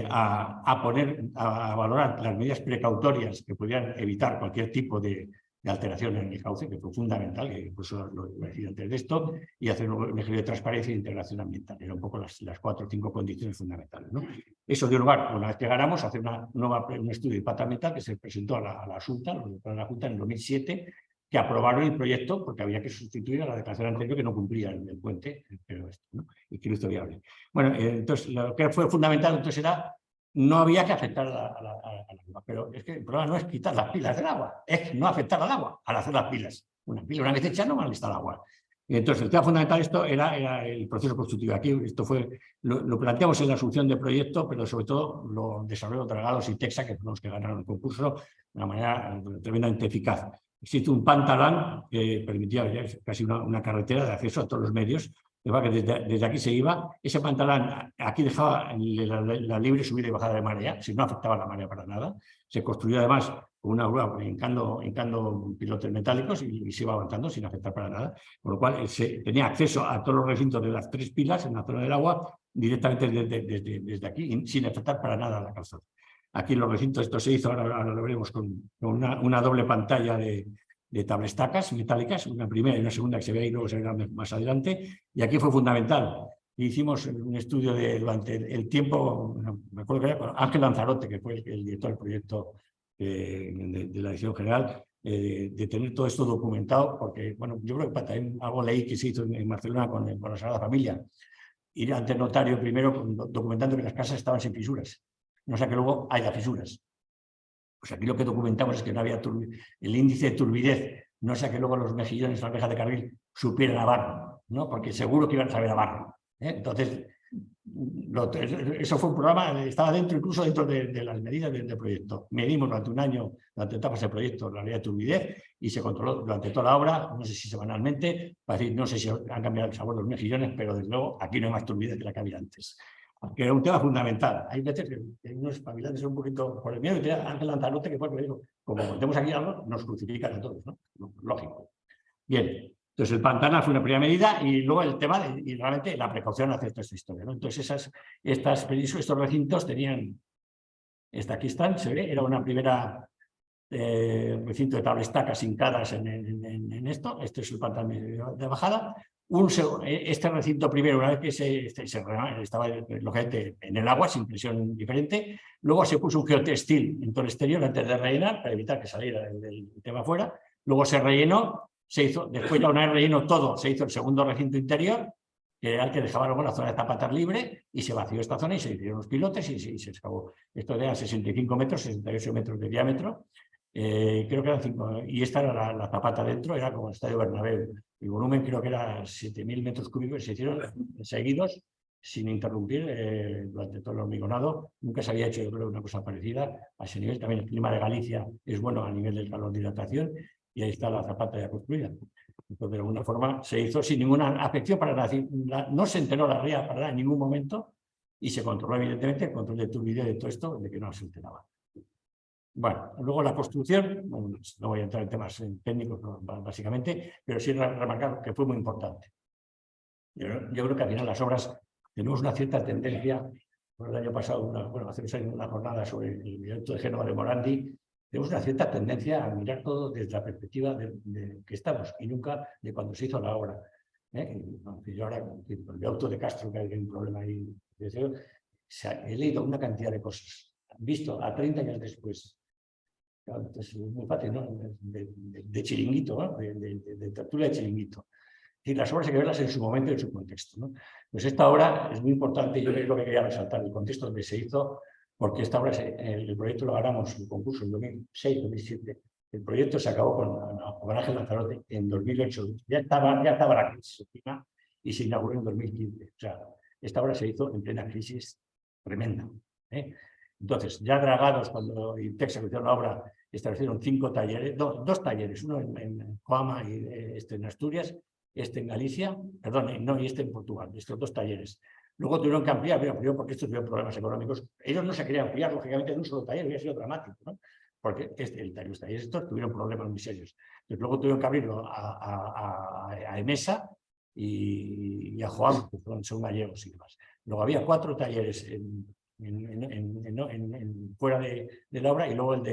a valorar las medidas precautorias que pudieran evitar cualquier tipo de alteración en el cauce, que fue fundamental, que por eso lo decía antes de esto, y hacer un ejercicio de transparencia e integración ambiental. Eran un poco las 4 o 5 condiciones fundamentales, ¿no? Eso dio lugar, una vez que ganamos, a hacer un estudio de impacto ambiental que se presentó a la Junta en el 2007, que aprobaron el proyecto porque había que sustituir a la declaración anterior que no cumplía el puente, pero esto, ¿no? Y que lo hizo viable. Bueno, entonces lo que fue fundamental entonces era no había que afectar al agua, pero es que el problema no es quitar las pilas del agua, es no afectar al agua al hacer las pilas. Una pila una vez hecha no malista el agua. Y entonces el tema fundamental esto era el proceso constructivo. Aquí esto lo planteamos en la solución del proyecto, pero sobre todo lo desarrolló Dragados y Texa, que fueron los que ganaron el concurso de una manera tremendamente eficaz. Existe un pantalán que permitía casi una carretera de acceso a todos los medios. Que desde aquí se iba, ese pantalán aquí dejaba la libre subida y bajada de marea, si no afectaba la marea para nada. Se construyó además con una grúa hincando pilotes metálicos y se iba avanzando sin afectar para nada. Con lo cual se tenía acceso a todos los recintos de las 3 pilas en la zona del agua directamente desde aquí, sin afectar para nada a la calzada. Aquí los recintos, esto se hizo, ahora lo veremos, con una doble pantalla de tablestacas metálicas, una primera y una segunda que se ve ahí, luego se verá más adelante, y aquí fue fundamental. Hicimos un estudio durante el tiempo, me acuerdo que era con Ángel Lanzarote, que fue el director del proyecto de la Dirección General, de tener todo esto documentado, porque, bueno, yo creo que también algo leí que se hizo en Barcelona con la Sagrada Familia, ir ante el notario primero documentando que las casas estaban sin fisuras, no sea que luego haya fisuras. Pues aquí lo que documentamos es que no había el índice de turbidez, no sea que luego los mejillones, las rejas de carril supieran a barro, ¿no? Porque seguro que iban a saber a barro, ¿eh? Entonces, eso fue un programa, estaba incluso dentro de las medidas del proyecto. Medimos durante un año, durante etapas del proyecto, la realidad de turbidez y se controló durante toda la obra, no sé si semanalmente, para decir, no sé si han cambiado el sabor de los mejillones, pero desde luego aquí no hay más turbidez que la que había antes. Que era un tema fundamental. Hay veces que hay unos espabilantes un poquito por el miedo, y tenía Ángel Lanzarote, que fue el que dijo, como contemos aquí algo, nos crucifican a todos, ¿no? Lógico. Bien, entonces el Pantanal fue una primera medida y luego el tema y realmente la precaución hacia toda esta historia, ¿no? Entonces estos recintos tenían, aquí están, se ve, era una primera recinto de tablestacas hincadas en esto, este es el Pantanal de bajada. Este recinto primero, una vez que estaba lógicamente en el agua, sin presión diferente, luego se puso un geotextil en todo el exterior antes de rellenar, para evitar que saliera el tema fuera, luego se rellenó, se hizo, después ya una vez relleno todo, se hizo el segundo recinto interior, que era el que dejaba luego la zona de zapatas libre, y se vació esta zona y se hicieron los pilotes y se excavó. Esto era 65 metros, 68 metros de diámetro, creo que eran 5, y esta era la zapata dentro, era como el Estadio Bernabéu. El volumen creo que era 7.000 metros cúbicos, se hicieron seguidos, sin interrumpir, durante todo el hormigonado. Nunca se había hecho, yo creo, una cosa parecida a ese nivel. También el clima de Galicia es bueno a nivel del calor de hidratación, y ahí está la zapata ya construida. Entonces, de alguna forma, se hizo sin ninguna afección para nada. No se enteró la ría para nada en ningún momento y se controló evidentemente el control de turbidez de todo esto, de que no se alteraba. Bueno, luego la construcción, bueno, no voy a entrar en temas técnicos básicamente, pero sí remarcar que fue muy importante. Yo creo que al final las obras tenemos una cierta tendencia. El año pasado, hace 2 años, una jornada sobre el viaducto de Génova de Morandi, tenemos una cierta tendencia a mirar todo desde la perspectiva de que estamos y nunca de cuando se hizo la obra. Yo ahora, el viaducto de Castro, que hay un problema ahí, he leído una cantidad de cosas, visto a 30 años después. Claro, es muy fácil, ¿no? De chiringuito, ¿no? De tertulia de chiringuito. Y las obras hay que verlas en su momento y en su contexto, ¿no? Pues esta obra es muy importante, yo es lo que quería resaltar, el contexto donde se hizo, porque esta obra, el proyecto lo ganamos, el concurso en 2006, 2007. El proyecto se acabó con Ángel Lanzarote en 2008. Ya estaba la crisis y se inauguró en 2015. O sea, esta obra se hizo en plena crisis tremenda. Entonces, ya dragados, cuando Intexa hizo la obra, establecieron 5 talleres, 2 talleres, uno en Coama y en Asturias, en Galicia, perdón, no, y en Portugal, estos 2 talleres. Luego tuvieron que ampliar, primero porque estos tuvieron problemas económicos. Ellos no se querían ampliar, lógicamente, en un solo taller, hubiera sido dramático, ¿no? Porque los talleres estos tuvieron problemas muy serios. Entonces, luego tuvieron que abrirlo a Emesa y a Joam, que son gallegos y demás. Luego había 4 talleres fuera de la obra y luego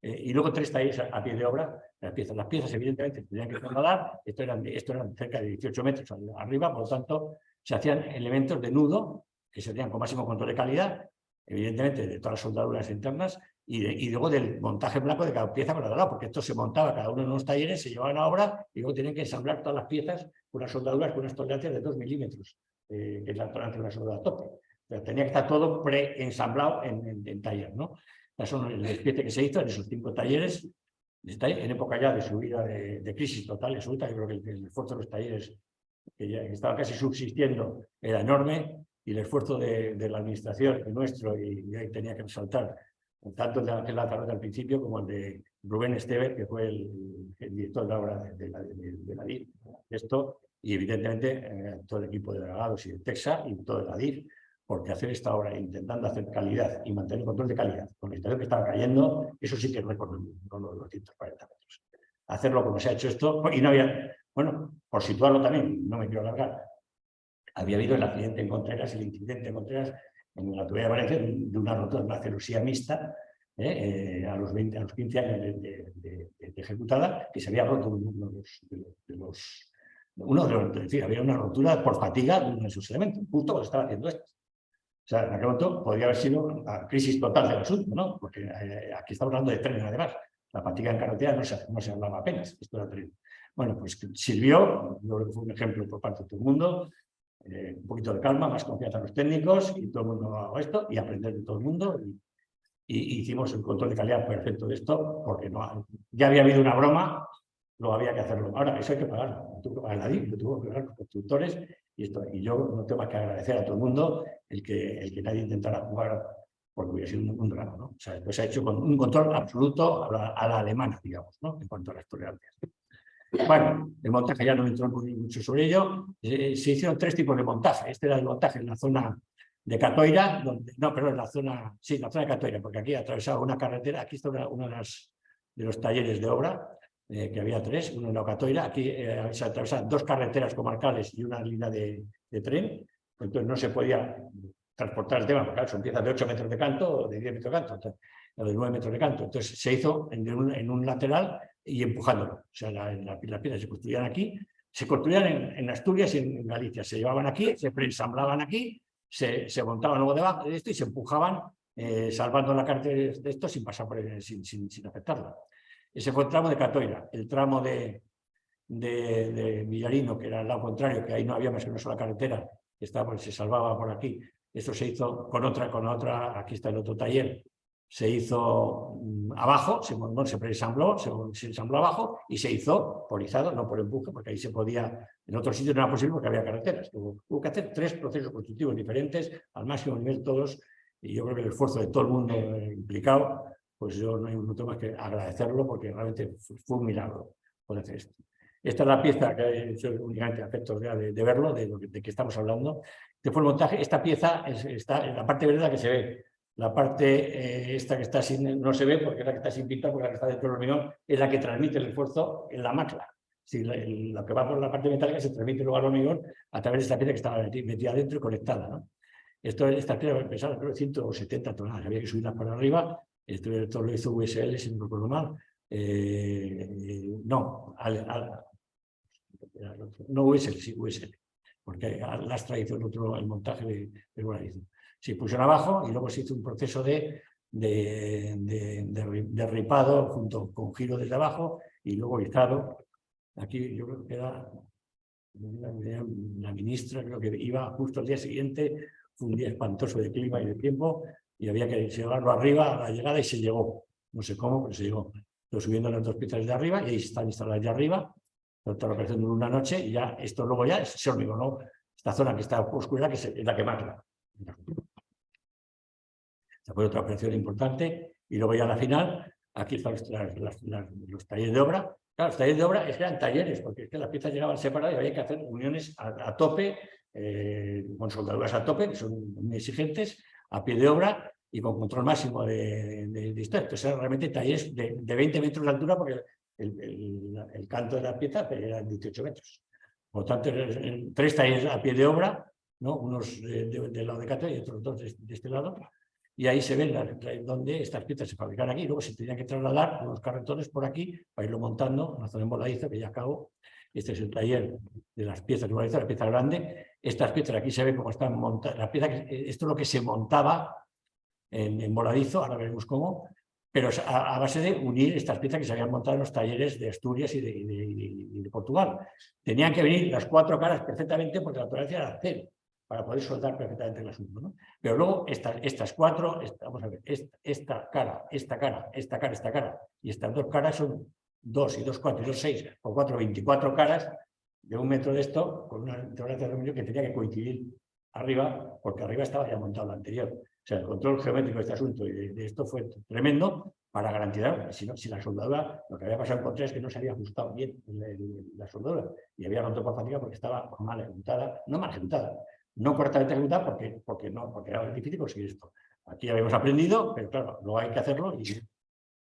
y luego 3 talleres a pie de obra. Las piezas evidentemente tenían que trasladar, esto eran cerca de 18 metros arriba, por lo tanto se hacían elementos de nudo que se hacían con máximo control de calidad, evidentemente de todas las soldaduras internas y luego del montaje blanco de cada pieza con la de lado, porque esto se montaba cada uno en unos talleres, se llevaban a obra y luego tenían que ensamblar todas las piezas con unas soldaduras con unas tolerancias de 2 milímetros, que es la tolerancia de una soldadura tope. Pero tenía que estar todo pre-ensamblado en taller, ¿no? Eso son el despiece que se hizo en esos 5 talleres, en época ya de subida de crisis total y absoluta. Yo creo que el esfuerzo de los talleres que estaban casi subsistiendo era enorme y el esfuerzo de la administración, el nuestro, y ahí tenía que resaltar tanto el de Ángel Lanzarote al principio como el de Rubén Esteve, que fue el director de la obra de la DIF. Esto, y evidentemente todo el equipo de delegados y de Texa y todo la DIF, porque hacer esta obra intentando hacer calidad y mantener el control de calidad con la situación que estaba cayendo, eso sí que es récord con los 240 metros. Hacerlo como se ha hecho esto, y no había, bueno, por situarlo también, no me quiero alargar, había habido el accidente en Contreras, el incidente en Contreras, en la tubería de Valencia, de una rotura, una celosía mixta, a los 15 años de ejecutada, que se había roto había una rotura por fatiga de uno de sus elementos, justo cuando estaba haciendo esto. O sea, en aquel momento podría haber sido una crisis total del asunto, ¿no? Porque aquí estamos hablando de trenes, además. La fatiga en carretera no se hablaba apenas. Esto era tren. Bueno, pues sirvió, yo creo que fue un ejemplo por parte de todo el mundo. Un poquito de calma, más confianza en los técnicos y todo el mundo haga esto y aprender de todo el mundo. Y hicimos el control de calidad perfecto de esto, porque ya había habido una broma, luego había que hacerlo. Ahora, eso hay que pagarlo. No tuvo que pagar nadie, lo tuvo que pagar los constructores. Y yo no tengo más que agradecer a todo el mundo el que nadie intentara jugar, porque hubiera sido un drama, ¿no? O sea, pues se ha hecho con un control absoluto a la alemana, digamos, ¿no? En cuanto a las tolerancias. Bueno, el montaje ya no me entró mucho sobre ello. Se hicieron 3 tipos de montaje. Este era el montaje en la zona de Catoira, en la zona de Catoira, porque aquí atravesaba una carretera. Aquí está uno de los talleres de obra, que había 3, uno en la Catoira. Aquí se atravesaban 2 carreteras comarcales y una línea de tren. Entonces no se podía transportar el tema, porque claro, son piezas de 8 metros de canto o de 10 metros de canto, entonces, o de 9 metros de canto. Entonces se hizo en un lateral y empujándolo. O sea, las piezas se construían aquí, se construían en Asturias y en Galicia. Se llevaban aquí, se preensamblaban aquí, se montaban luego debajo de esto y se empujaban, salvando la carretera de esto sin pasar por sin afectarla. Ese fue el tramo de Catoira. El tramo de Villarino, que era al lado contrario, que ahí no había más que una sola carretera, se salvaba por aquí. Esto se hizo con otra, aquí está el otro taller, se hizo abajo, se preensambló, se ensambló abajo y se hizo polizado, no por empuje, porque ahí se podía, en otros sitios no era posible porque había carreteras. Hubo que hacer 3 procesos constructivos diferentes, al máximo nivel todos, y yo creo que el esfuerzo de todo el mundo implicado, pues yo no tengo más que agradecerlo porque realmente fue un milagro poder hacer esto. Esta es la pieza que he hecho únicamente a efectos de verlo, de qué estamos hablando. Este fue el montaje. Esta pieza está en la parte verde la que se ve. La parte esta que está sin, no se ve porque es la que está sin pintar, porque la que está dentro del hormigón es la que transmite el esfuerzo en la macla. Si lo que va por la parte metálica se transmite luego al hormigón a través de esta pieza que estaba metida dentro y conectada, ¿no? Esta pieza pesaba, creo, 170 toneladas. Había que subirlas para arriba. Esto lo hizo USL, si no recuerdo mal. No USL, sí, USL. Porque Lastra hizo el montaje del voladizo. Se pusieron abajo y luego se hizo un proceso de ripado junto con giro desde abajo y luego izado. Aquí yo creo que era la ministra, creo que iba justo al día siguiente, fue un día espantoso de clima y de tiempo, y había que llevarlo arriba a la llegada y se llegó. No sé cómo, pero se llegó. Lo subiendo las dos piezas de arriba y ahí están instaladas ya arriba. Toda la operación duró una noche y ya esto luego ya se hormigonó. Esta zona que está oscura que es la que marca. Esta fue otra operación importante. Y luego ya a la final, aquí están los talleres de obra. Claro, los talleres de obra eran talleres, porque es que las piezas llegaban separadas y había que hacer uniones a tope, con soldaduras a tope, que son muy exigentes, a pie de obra y con control máximo de distancia. Entonces eran realmente talleres de 20 metros de altura, porque el canto de la pieza era 18 metros. Por tanto, 3 talleres a pie de obra, ¿no? Unos del lado de Cata y otros 2 de este lado. Y ahí se ven donde estas piezas se fabrican aquí. Luego se tenían que trasladar unos carretones por aquí para irlo montando en la zona de voladizo, que ya acabo. Este es el taller de las piezas de voladizo, la pieza grande. Estas piezas aquí se ve cómo están montadas. La pieza, esto es lo que se montaba en voladizo, ahora veremos cómo, pero a base de unir estas piezas que se habían montado en los talleres de Asturias y de Portugal. Tenían que venir las 4 caras perfectamente porque la tolerancia era 0, para poder soldar perfectamente el asunto, ¿no? Pero luego estas 4, vamos a ver, esta cara y estas 2 caras son 2 y 2, 4 y 2, 6, por 4, 24 caras de 1 metro de esto, con una tolerancia de aluminio que tenía que coincidir arriba, porque arriba estaba ya montado la anterior. O sea, el control geométrico de este asunto y de esto fue tremendo para garantizar, si la soldadura, lo que había pasado en Contra es que no se había ajustado bien la soldadura y había roto por fatiga porque estaba mal ejecutada, no mal ejecutada, no correctamente ejecutada porque era difícil conseguir esto. Aquí habíamos aprendido, pero claro, luego hay que hacerlo y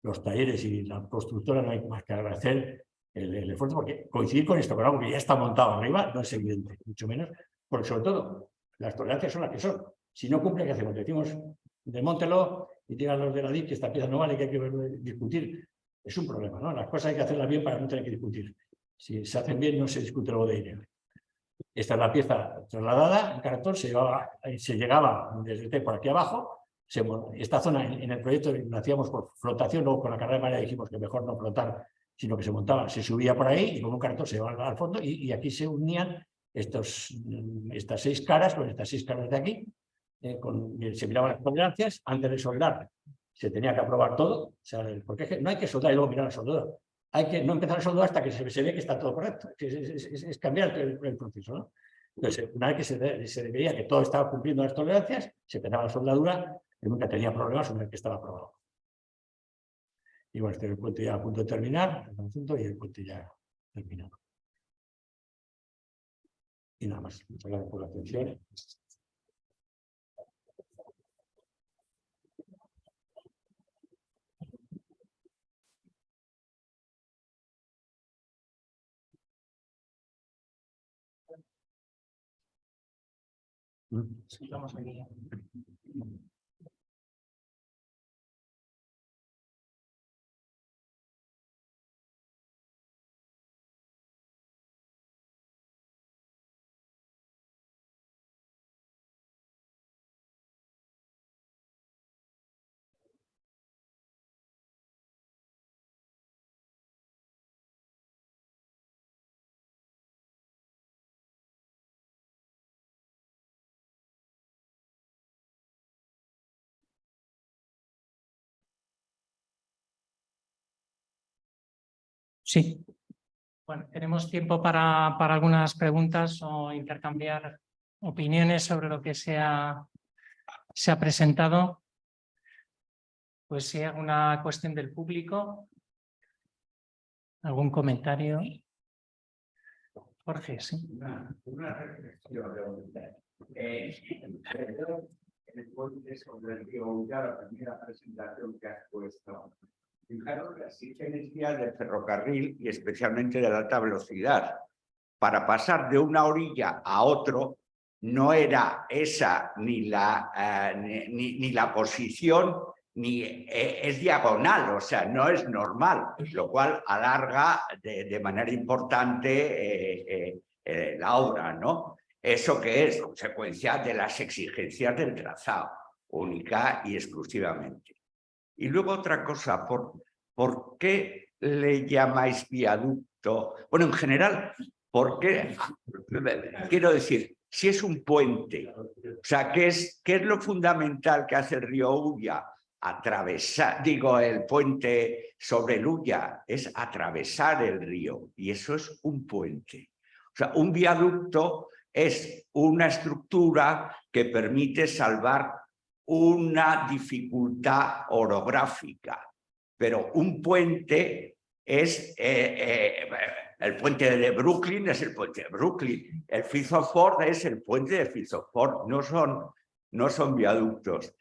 los talleres y la constructora no hay más que agradecer el esfuerzo, porque coincidir con esto, con algo que ya está montado arriba, no es evidente, mucho menos, porque sobre todo las tolerancias son las que son. Si no cumple, ¿qué hacemos? Decimos, desmóntelo y tiran los de la DIC que esta pieza no vale, que hay que discutir. Es un problema, ¿no? Las cosas hay que hacerlas bien para no tener que discutir. Si se hacen bien, no se discute luego de ello. Esta es la pieza trasladada en cartón, se llegaba desde por aquí abajo. Esta zona en el proyecto la hacíamos por flotación, luego con la carrera de marea dijimos que mejor no flotar, sino que se montaba, se subía por ahí y con un cartón se llevaba al fondo y aquí se unían estas 6 caras con estas 6 caras de aquí. Se miraban las tolerancias, antes de soldar se tenía que aprobar todo, o sea, porque no hay que soldar y luego mirar la soldadura, hay que no empezar a soldar hasta que se ve que está todo correcto, es cambiar el proceso, ¿no? Entonces, una vez que se veía que todo estaba cumpliendo las tolerancias, se empezaba la soldadura y nunca tenía problemas una vez que estaba aprobado. Y bueno, este es el puente ya a punto de terminar, el asunto, y el puente ya terminado. Y nada más, muchas gracias por la atención. Sigamos aquí. Sí. Bueno, tenemos tiempo para algunas preguntas o intercambiar opiniones sobre lo que se ha presentado. Pues si hay alguna cuestión del público, algún comentario. Jorge, sí. Una reflexión. Sobre el río Ulla, la primera presentación que has puesto. Fijaros la exigencia del ferrocarril y especialmente de la alta velocidad. Para pasar de una orilla a otro no era esa ni la posición ni es diagonal, o sea, no es normal, lo cual alarga de manera importante la obra, ¿no? Eso que es consecuencia de las exigencias del trazado, única y exclusivamente. Y luego otra cosa, ¿por qué le llamáis viaducto? Bueno, en general, ¿por qué? Quiero decir, si es un puente, o sea, ¿qué es lo fundamental que hace el río Ulla? Atravesar, digo, el puente sobre el Ulla, es atravesar el río, y eso es un puente. O sea, un viaducto es una estructura que permite salvar una dificultad orográfica, pero un puente es el puente de Brooklyn, es el puente de Brooklyn, el Firth of Forth es el puente de Firth of Forth, no son viaductos.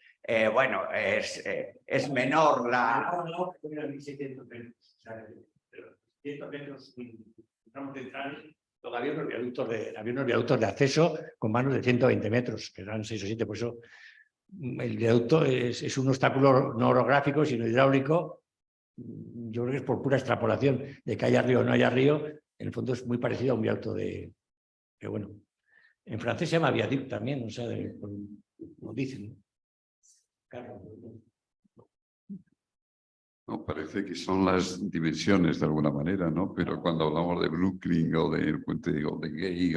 Bueno, es menor la... Todavía había unos viaductos de acceso con vanos de 120 metros, que eran 6 o 7, por eso el viaducto es un obstáculo no orográfico, sino hidráulico. Yo creo que es por pura extrapolación de que haya río o no haya río. En el fondo es muy parecido a un viaducto de... Pero bueno, en francés se llama viaduc también, o sea, como dicen. Claro. No, parece que son las dimensiones de alguna manera, ¿no? Pero cuando hablamos de Brooklyn o del puente de Golden Gate,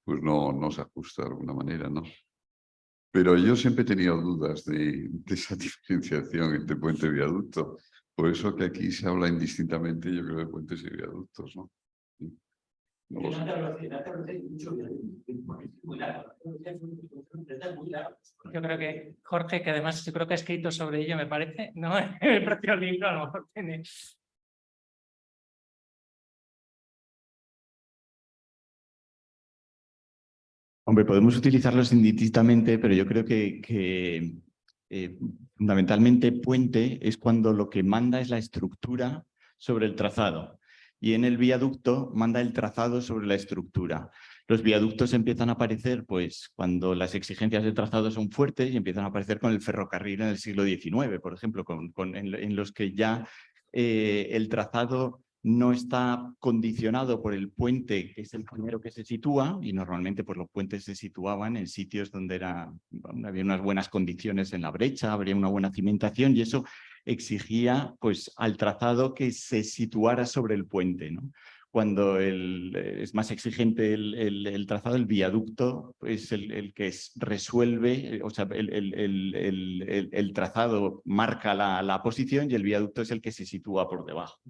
pues no se ajusta de alguna manera, ¿no? Pero yo siempre he tenido dudas de esa diferenciación entre puente y viaducto. Por eso que aquí se habla indistintamente, yo creo, de puentes y viaductos, ¿no? No lo sé. Yo creo que Jorge, que además yo creo que ha escrito sobre ello, me parece, ¿no? El propio libro a lo mejor tiene... Hombre, podemos utilizarlos indistintamente, pero yo creo que fundamentalmente puente es cuando lo que manda es la estructura sobre el trazado. Y en el viaducto manda el trazado sobre la estructura. Los viaductos empiezan a aparecer pues, cuando las exigencias de trazado son fuertes y empiezan a aparecer con el ferrocarril en el siglo XIX, por ejemplo, en los que ya el trazado no está condicionado por el puente, que es el primero que se sitúa, y normalmente pues, los puentes se situaban en sitios donde había unas buenas condiciones en la brecha, habría una buena cimentación, y eso exigía pues, al trazado que se situara sobre el puente, ¿no? Cuando es más exigente el trazado, el viaducto es el que resuelve, o sea, el trazado marca la posición y el viaducto es el que se sitúa por debajo.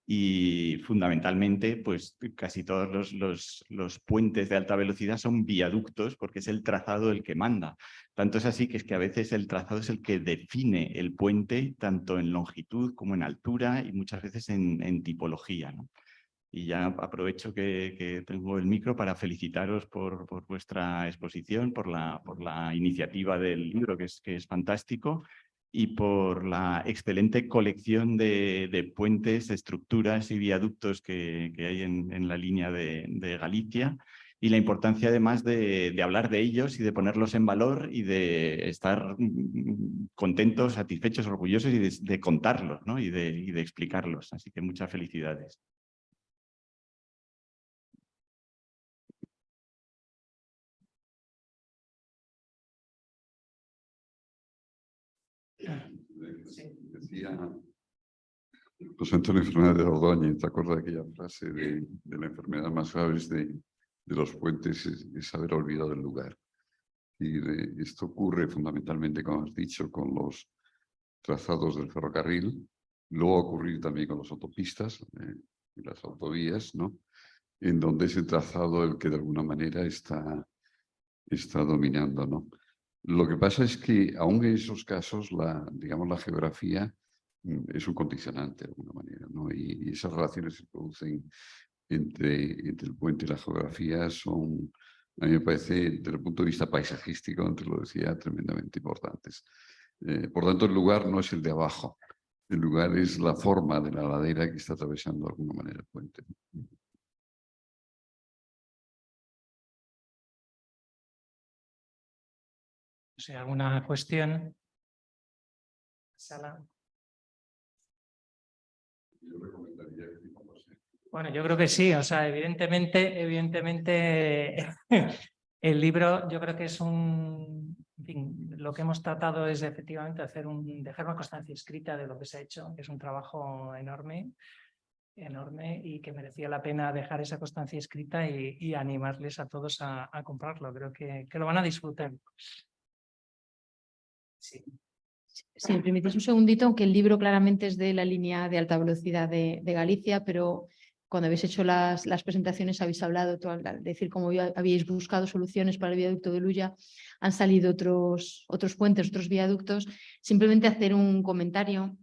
Y fundamentalmente, pues casi todos los puentes de alta velocidad son viaductos porque es el trazado el que manda. Tanto es así que a veces el trazado es el que define el puente, tanto en longitud como en altura y muchas veces en tipología, ¿no? Y ya aprovecho que tengo el micro para felicitaros por vuestra exposición, por la iniciativa del libro, que es fantástico, y por la excelente colección de puentes, estructuras y viaductos que hay en la línea de Galicia, y la importancia además de hablar de ellos y de ponerlos en valor y de estar contentos, satisfechos, orgullosos y de contarlos, ¿no? y de explicarlos. Así que muchas felicidades. Decía José Antonio Fernández de Ordóñez, ¿te acuerdas de aquella frase de la enfermedad más grave de los puentes es haber olvidado el lugar? Y esto ocurre fundamentalmente, como has dicho, con los trazados del ferrocarril, luego va a ocurrir también con las autopistas y las autovías, ¿no? En donde es el trazado el que de alguna manera está dominando, ¿no? Lo que pasa es que aún en esos casos, digamos, la geografía es un condicionante de alguna manera, ¿no? Y esas relaciones se producen entre el puente y la geografía son, a mí me parece, desde el punto de vista paisajístico, antes lo decía, tremendamente importantes. Por tanto, el lugar no es el de abajo, el lugar es la forma de la ladera que está atravesando de alguna manera el puente. O sea, ¿alguna cuestión? Sala. Yo recomendaría que Bueno, yo creo que sí, o sea, evidentemente el libro yo creo que es en fin, lo que hemos tratado es efectivamente dejar una constancia escrita de lo que se ha hecho, que es un trabajo enorme y que merecía la pena dejar esa constancia escrita y animarles a todos a comprarlo. Creo que lo van a disfrutar. Sí. Si me permitís un segundito, aunque el libro claramente es de la línea de alta velocidad de Galicia, pero cuando habéis hecho las presentaciones habéis hablado, al decir cómo habíais buscado soluciones para el viaducto de Luya, han salido otros puentes, otros viaductos. Simplemente hacer un comentario.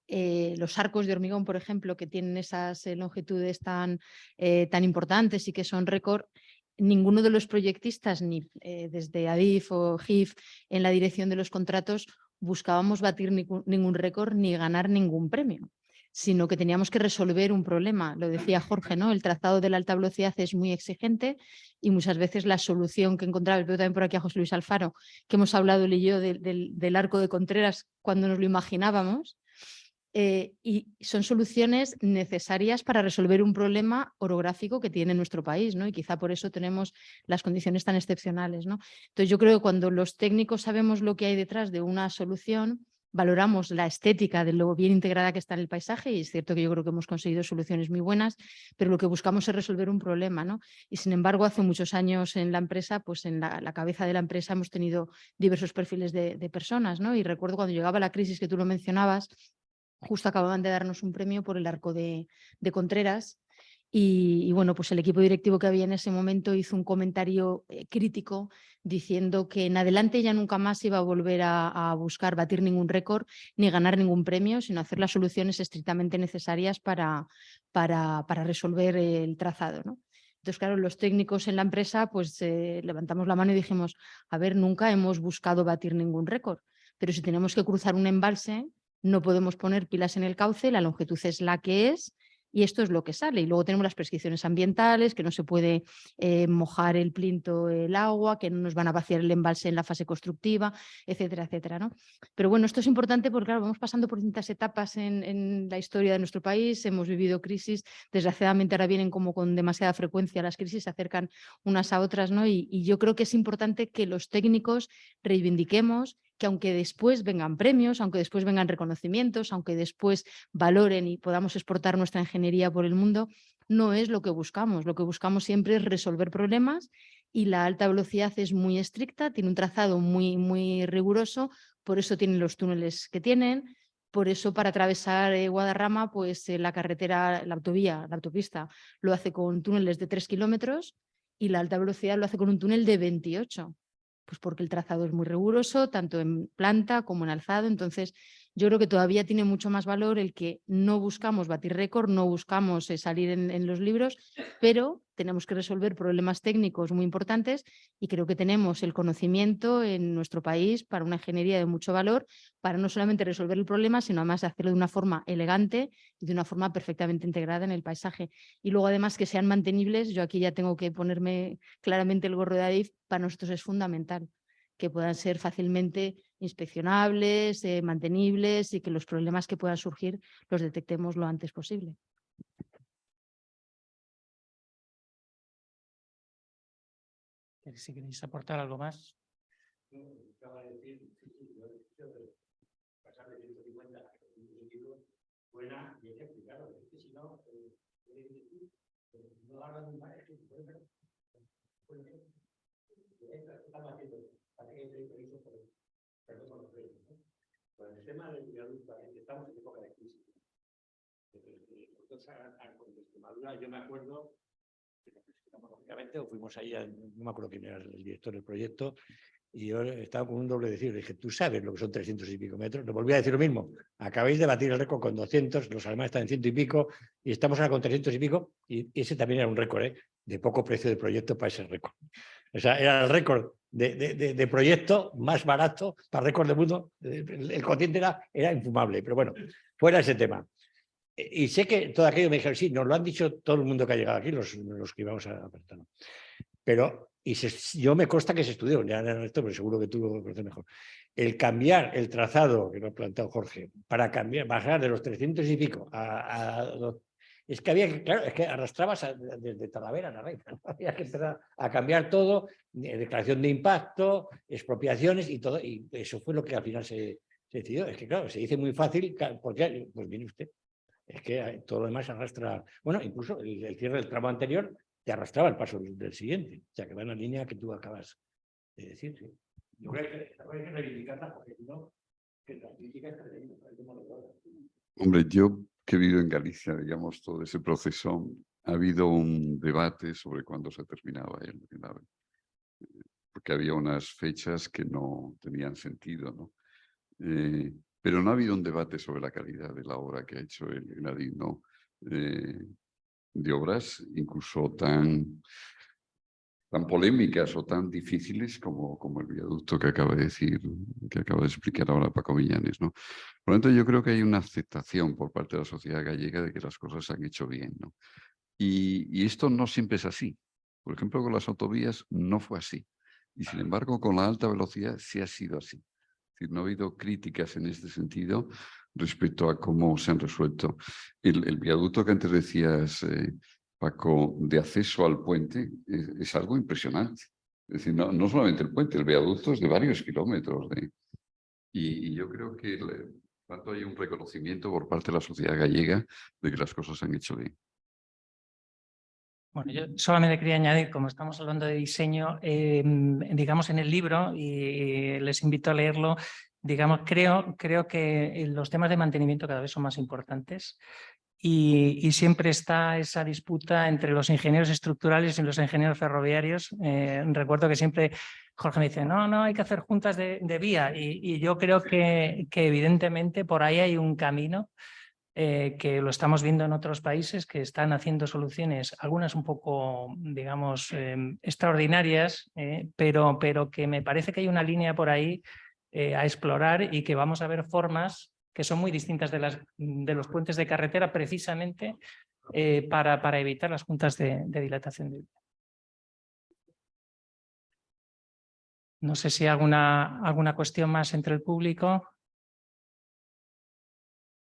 Los arcos de hormigón, por ejemplo, que tienen esas longitudes tan importantes y que son récord, ninguno de los proyectistas, ni desde ADIF o GIF, en la dirección de los contratos, buscábamos batir ningún récord ni ganar ningún premio, sino que teníamos que resolver un problema. Lo decía Jorge, ¿no? El trazado de la alta velocidad es muy exigente y muchas veces la solución que encontraba, veo también por aquí a José Luis Alfaro, que hemos hablado él y yo del arco de Contreras cuando nos lo imaginábamos, y son soluciones necesarias para resolver un problema orográfico que tiene nuestro país, ¿no? Y quizá por eso tenemos las condiciones tan excepcionales, ¿no? Entonces yo creo que cuando los técnicos sabemos lo que hay detrás de una solución, valoramos la estética de lo bien integrada que está en el paisaje, y es cierto que yo creo que hemos conseguido soluciones muy buenas, pero lo que buscamos es resolver un problema, ¿no? Y sin embargo, hace muchos años en la empresa, pues en la cabeza de la empresa hemos tenido diversos perfiles de personas, ¿no? Y recuerdo cuando llegaba la crisis que tú lo mencionabas, justo acababan de darnos un premio por el arco de Contreras y bueno, pues el equipo directivo que había en ese momento hizo un comentario crítico diciendo que en adelante ya nunca más iba a volver a buscar batir ningún récord ni ganar ningún premio, sino hacer las soluciones estrictamente necesarias para resolver el trazado, ¿no? Entonces, claro, los técnicos en la empresa pues levantamos la mano y dijimos, a ver, nunca hemos buscado batir ningún récord, pero si tenemos que cruzar un embalse, no podemos poner pilas en el cauce, la longitud es la que es y esto es lo que sale. Y luego tenemos las prescripciones ambientales, que no se puede mojar el plinto, el agua, que no nos van a vaciar el embalse en la fase constructiva, etcétera, etcétera, ¿no? Pero bueno, esto es importante porque claro, vamos pasando por distintas etapas en la historia de nuestro país, hemos vivido crisis, desgraciadamente ahora vienen como con demasiada frecuencia las crisis, se acercan unas a otras, ¿no? Y yo creo que es importante que los técnicos reivindiquemos que aunque después vengan premios, aunque después vengan reconocimientos, aunque después valoren y podamos exportar nuestra ingeniería por el mundo, no es lo que buscamos. Lo que buscamos siempre es resolver problemas y la alta velocidad es muy estricta, tiene un trazado muy riguroso, por eso tienen los túneles que tienen. Por eso para atravesar Guadarrama, pues la carretera, la autopista, lo hace con túneles de 3 kilómetros y la alta velocidad lo hace con un túnel de 28. Pues porque el trazado es muy riguroso, tanto en planta como en alzado. Entonces, yo creo que todavía tiene mucho más valor el que no buscamos batir récord, no buscamos salir en los libros, pero tenemos que resolver problemas técnicos muy importantes y creo que tenemos el conocimiento en nuestro país para una ingeniería de mucho valor, para no solamente resolver el problema, sino además de hacerlo de una forma elegante y de una forma perfectamente integrada en el paisaje. Y luego además que sean mantenibles, yo aquí ya tengo que ponerme claramente el gorro de ADIF, para nosotros es fundamental que puedan ser fácilmente inspeccionables, mantenibles y que los problemas que puedan surgir los detectemos lo antes posible. Si queréis aportar algo más. Con el tema del viaducto, estamos en época de crisis. Nosotros con Extremadura, yo me acuerdo que lo presentamos lógicamente, o fuimos ahí, no me acuerdo quién era el director del proyecto, Y yo estaba con un doble decir, dije, ¿tú sabes lo que son 300 y pico metros? Le volví a decir lo mismo, acabáis de batir el récord con 200, los alemanes están en 100 y pico, y estamos ahora con 300 y pico, y ese también era un récord, de poco precio de proyecto para ese récord. O sea, era el récord de proyecto más barato para récord del mundo, el cociente era infumable, pero bueno, fuera ese tema. Y sé que todo aquello me dijeron, sí, nos lo han dicho todo el mundo que ha llegado aquí, los que íbamos a apretar. Pero, yo me consta que se estudió, ya en esto, pero seguro que tú lo conoces mejor. El cambiar el trazado, que lo ha planteado Jorge, para bajar de los 300 y pico es que había que, claro, es que arrastrabas desde Talavera a la Reina, ¿no? Había que empezar a cambiar todo, declaración de impacto, expropiaciones y todo, y eso fue lo que al final se decidió. Es que, claro, se dice muy fácil, porque, pues viene usted. Es que todo lo demás arrastra, bueno, incluso el cierre del tramo anterior te arrastraba el paso del siguiente, o sea, que va en la línea que tú acabas de decir. Sí. Yo creo que hay que reivindicarla, porque si no, que la crítica es tremenda. Hombre, yo que he vivido en Galicia, digamos, todo ese proceso, ha habido un debate sobre cuándo se terminaba el AVE, porque había unas fechas que no tenían sentido, ¿no? Pero no ha habido un debate sobre la calidad de la obra que ha hecho el ADIF, ¿no? De obras incluso tan polémicas o tan difíciles como el viaducto que acaba de decir, que acaba de explicar ahora Paco Villanes, ¿no? Por lo tanto, yo creo que hay una aceptación por parte de la sociedad gallega de que las cosas se han hecho bien, ¿no? Y esto no siempre es así. Por ejemplo, con las autovías no fue así. Y sin embargo, con la alta velocidad sí ha sido así. Es decir, no ha habido críticas en este sentido respecto a cómo se han resuelto. El viaducto que antes decías, Paco, de acceso al puente, es algo impresionante. Es decir, no solamente el puente, el viaducto es de varios kilómetros. Y yo creo que tanto hay un reconocimiento por parte de la sociedad gallega de que las cosas se han hecho bien. Bueno, yo solamente quería añadir, como estamos hablando de diseño, digamos en el libro, y les invito a leerlo, digamos, creo que los temas de mantenimiento cada vez son más importantes y siempre está esa disputa entre los ingenieros estructurales y los ingenieros ferroviarios. Recuerdo que siempre Jorge me dice, no, hay que hacer juntas de vía y yo creo que evidentemente por ahí hay un camino que lo estamos viendo en otros países que están haciendo soluciones, algunas un poco, digamos, extraordinarias, pero que me parece que hay una línea por ahí a explorar y que vamos a ver formas que son muy distintas de los puentes de carretera precisamente para evitar las juntas de dilatación de vía. No sé si hay alguna cuestión más entre el público.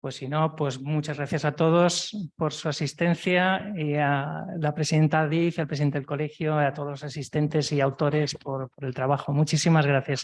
Pues si no, pues muchas gracias a todos por su asistencia y a la presidenta ADIF, al presidente del colegio, a todos los asistentes y autores por el trabajo. Muchísimas gracias.